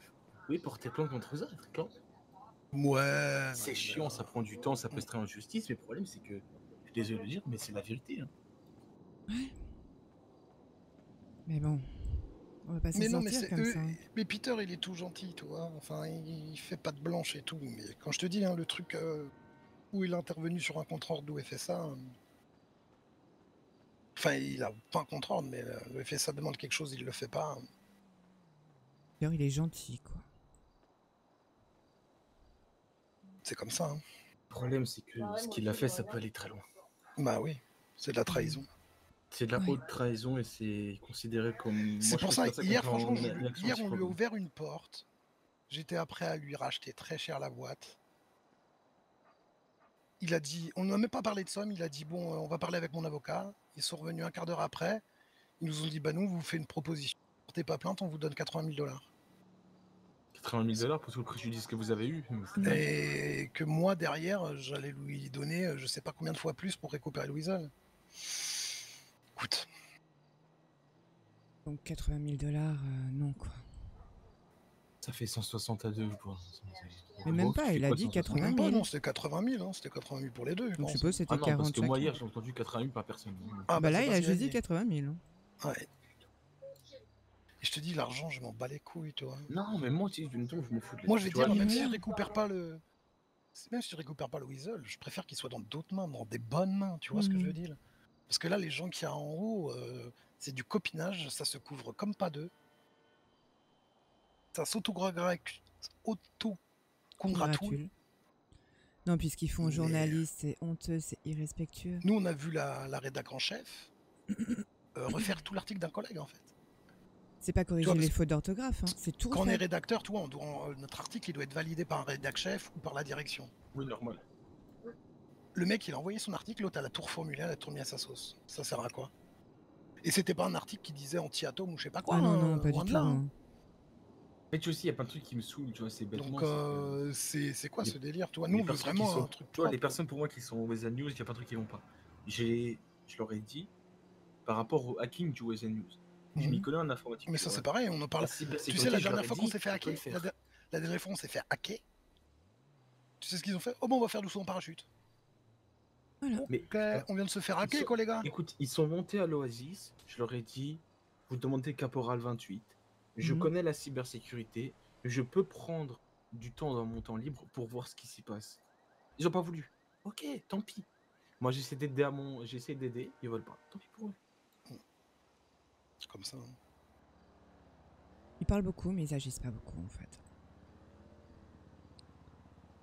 pouvez porter plainte contre ça, très clair. Ouais. C'est chiant, ça prend du temps, ça peut se traiter en justice, mais le problème, c'est que... Je suis désolé de le dire, mais c'est la vérité. Hein. Ouais. Mais bon, on va pas s'en Mais non, mais sortir c'est comme eux. ça. Mais Peter, il est tout gentil, tu vois. Enfin, il fait pas de blanche et tout. Mais quand je te dis, hein, le truc où il est intervenu sur un contre-ordre du FSA. Enfin, il a pas un contre-ordre, mais le FSA demande quelque chose, il le fait pas. D'ailleurs, il est gentil, quoi. C'est comme ça. Hein. Le problème, c'est que ce qu'il a fait, ça peut aller très loin. Bah oui, c'est de la trahison. C'est de la Ouais. haute trahison et c'est considéré comme... C'est Moi, je pour ça, considère hier, comme franchement, une action hier, on lui a psychologique. ouvert une porte. J'étais après à lui racheter très cher la boîte. Il a dit, on n'a même pas parlé de somme, il a dit, bon, on va parler avec mon avocat. Ils sont revenus un quart d'heure après. Ils nous ont dit, bah nous, on vous fait une proposition. Portez pas plainte, on vous donne 80 000 $. 80 000 $ pour tout le préjudice que vous avez eu. Et que moi, derrière, j'allais lui donner je sais pas combien de fois plus pour récupérer le Weasel. Écoute, Donc 80 000 $, non, quoi. Ça fait 160 à 2. Quoi. Mais même pas, il a dit 160. 80 même 000. pas, non, c'était 80 000, hein, c'était 80 000 pour les deux, je Donc je pense. suppose que c'était Ah non, 40 parce que moi, chacun. hier, j'ai entendu 80 000 par personne. Ah, Bah là, c'est il pas a ce qu'il juste dit dit. 80 000. Hein. Ouais. Et je te dis, l'argent, je m'en bats les couilles, toi. Non, mais moi, tu sais, je m'en fous de Moi, je vais tu vois, dire, même mais si je non. récupère pas le... Même si je récupère pas le Weasel, je préfère qu'il soit dans d'autres mains, dans des bonnes mains, tu vois ce que je veux dire. Parce que là, les gens qu'il y a en haut, c'est du copinage, ça se couvre comme pas deux. Ça s'auto-congratule. Non, puisqu'ils font Mais- journaliste, c'est honteux, c'est irrespectueux. Nous, on a vu la rédac en chef refaire tout l'article d'un collègue, en fait. C'est pas corriger Tu vois, les parce fautes d'orthographe, hein. C'est tout Quand on est refaire. rédacteur, toi, notre article, il doit être validé par un rédac chef ou par la direction. Oui, normal. Le mec, il a envoyé son article, l'autre, elle a tout reformulé, elle a tout mis à sa sauce. Ça sert à quoi? Et c'était pas un article qui disait anti-atome ou je sais pas quoi. Ah non, non, pas loin du de tout. là, hein. Mais tu sais aussi, il y a plein de trucs qui me saoulent, tu vois, c'est bêtement. Donc, c'est quoi les- ce délire, toi? Nous, les on veut personnes qui vraiment sont- un truc Tu vois, les propre. personnes pour moi qui sont Wesen News, il y a plein de trucs qui vont pas. Je leur ai dit, par rapport au hacking du Wesen News, je m'y connais en informatique. Mais tu ça, vois. c'est pareil, on en parle. La Tu cybersécurité, sais, la je leur dernière ai fois qu'on dit, s'est fait on peut le hacker, faire. la dernière fois, on s'est fait hacker. Tu sais ce qu'ils ont fait? Oh, bon, on va faire doucement en parachute. Voilà. Mais Ok, on vient de se faire hacker, quoi, les gars. écoute, ils sont montés à l'Oasis, je leur ai dit, vous demandez Caporal 28, je Mhm. connais la cybersécurité, je peux prendre du temps dans mon temps libre pour voir ce qui s'y passe. Ils ont pas voulu. Ok, tant pis. Moi j'essaie d'aider, ils veulent pas. Tant pis pour eux. C'est comme ça. Hein. Ils parlent beaucoup, mais ils agissent pas beaucoup, en fait.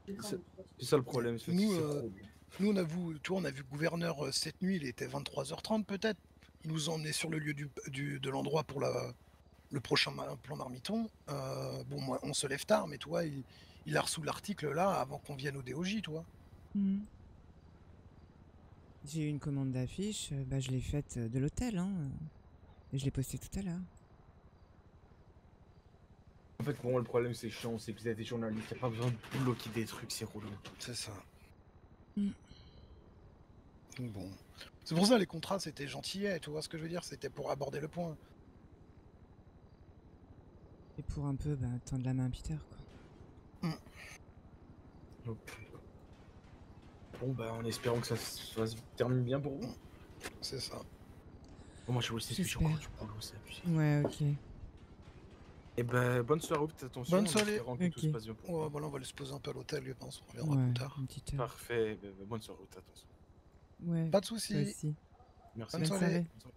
C'est ça le problème. c'est que Nous, c'est euh, trop. Nous, on a vu le gouverneur cette nuit, il était 23h30 peut-être. Il nous a emmenés sur le lieu de l'endroit pour le prochain plan Marmiton. Bon, moi, on se lève tard, mais toi, il a reçu l'article là avant qu'on vienne au DOJ, toi. Mhm. J'ai eu une commande d'affiche, bah, je l'ai faite de l'hôtel, hein. Et je l'ai postée tout à l'heure. En fait, pour moi, le problème c'est chiant, c'est que vous êtes des journalistes, il n'y a pas besoin de bloquer des trucs, c'est relou. C'est ça. Mm. Donc bon. C'est pour ça les contrats c'était gentillet, tu vois ce que je veux dire, c'était pour aborder le point. Et pour un peu bah, tendre la main à Peter, quoi. Ok. Bon, bah, en espérant que ça se termine bien pour vous. C'est ça. Bon, moi, je vous laisse, j'ai J'espère. encore du boulot, c'est abusé. Ouais, ok. Et ben, bonne soirée, faites attention. Bonne en soirée. espérant que tout se Ok. passe bien pour Ouais, vous. voilà, on va aller se poser un peu à l'hôtel, je pense, on reviendra Ouais, plus tard. une petite heure. Parfait, bonne soirée, faites attention. Ouais, Pas de toi soucis. aussi. Merci. Bonne Bonne soirée. soirée.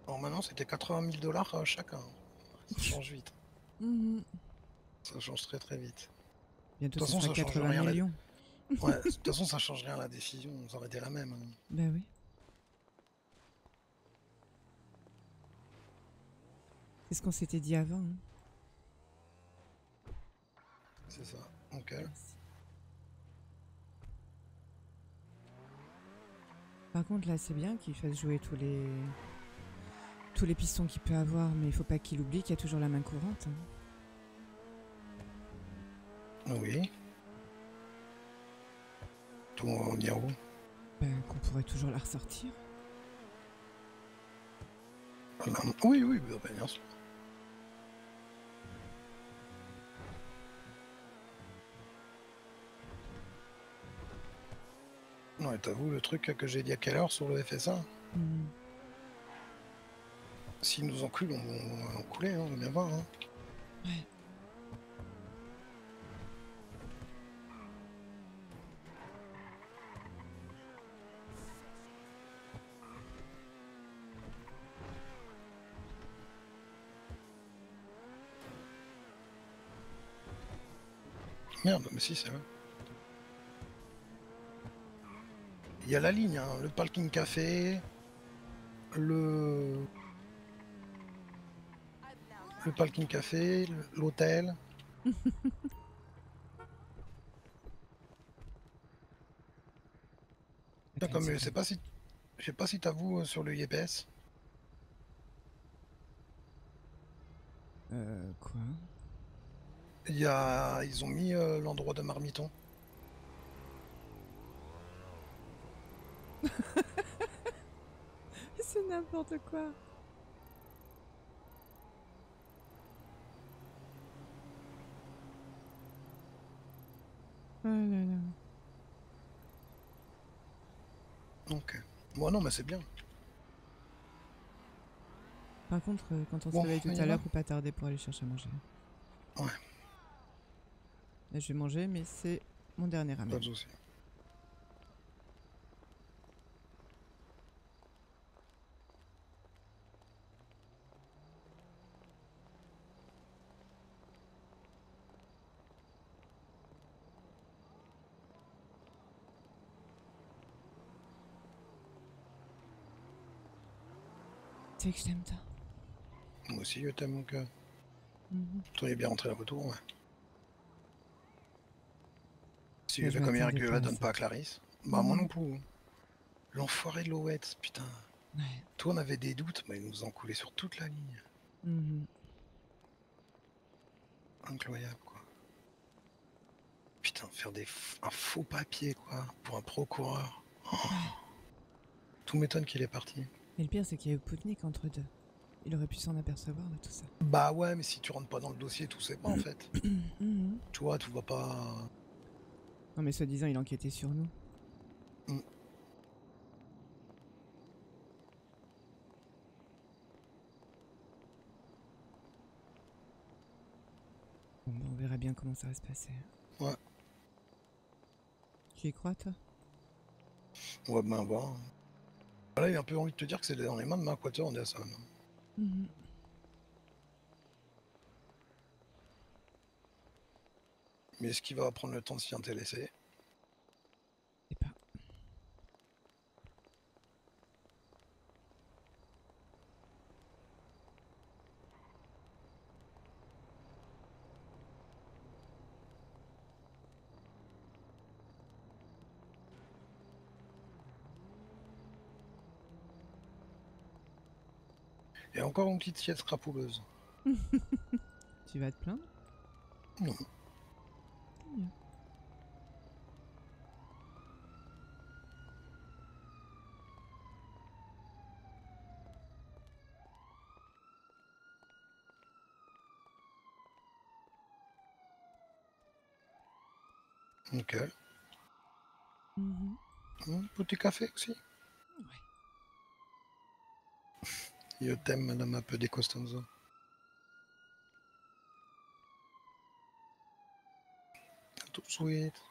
Alors maintenant, c'était 80 000 $ chacun. Ça change vite. Mhm. Ça change très très vite. De Bientôt, toute ce façon, sera ça change 80 rien. millions. Ouais, de toute façon, ça change rien. La décision, ça aurait été la même. Hein. Bah oui. C'est ce qu'on s'était dit avant. Hein. C'est ça. Ok. Merci. Par contre, là, c'est bien qu'il fasse jouer tous les pistons qu'il peut avoir, mais il faut pas qu'il oublie qu'il y a toujours la main courante. Hein. Oui. Tout en venir où? Ben, qu'on pourrait toujours la ressortir. Oui, oui, bien sûr. Ouais, t'avoues le truc que j'ai dit à quelle heure sur le FSA? Mhm. S'ils nous enculent, on va en couler, hein, on va bien voir. Hein. Ouais. Merde, mais si, c'est vrai. Il y a la ligne, hein, le parking café, le parking café, l'hôtel. Comme je sais pas si t'avoues sur le IPS. Quoi? Ils ont mis l'endroit de Marmiton. C'est n'importe quoi. Oh là là. Ok. Bon, non, mais c'est bien. Par contre, quand on se Bon, réveille tout on y à l'heure, va faut pas tarder pour aller chercher à manger. Ouais, Là, je vais manger, mais c'est mon dernier pas ramen. de soucis. Tu sais que je t'aime, toi. Moi aussi, je t'aime, donc... Mhm. Toi, il est bien rentré la retour, ouais. Si Là, je je fais comme hier m'attendais que pas la à donne ça. pas à Clarisse. Bah, moi Mhm. non plus. L'enfoiré de l'Owet, putain. Ouais. Toi, on avait des doutes, mais ils nous ont coulé sur toute la ligne. Mhm. Incroyable, quoi. Putain, faire un faux papier, quoi, pour un procureur. Oh, tout m'étonne qu'il est parti. Et le pire, c'est qu'il y a eu Poutnik entre deux. Il aurait pu s'en apercevoir de tout ça. Bah ouais, mais si tu rentres pas dans le dossier, tout c'est pas, en fait. Mhm. Tu vois, tu vois pas... Non, mais soi-disant, il enquêtait sur nous. Mm. Bon, bah, on verra bien comment ça va se passer. Ouais, Tu y crois, toi? on va bien voir. Là, il a un peu envie de te dire que c'est dans les mains de Mark Anderson. Mhm. Mais est-ce qu'il va prendre le temps de s'y intéresser? Je sais pas. Et encore une petite sieste crapouleuse. Tu vas te plaindre? Non. Tant mieux. Nickel. Mhm. Petit café aussi. Ouais. Je t'aime, Madame Apple des Costanzo. tout de suite.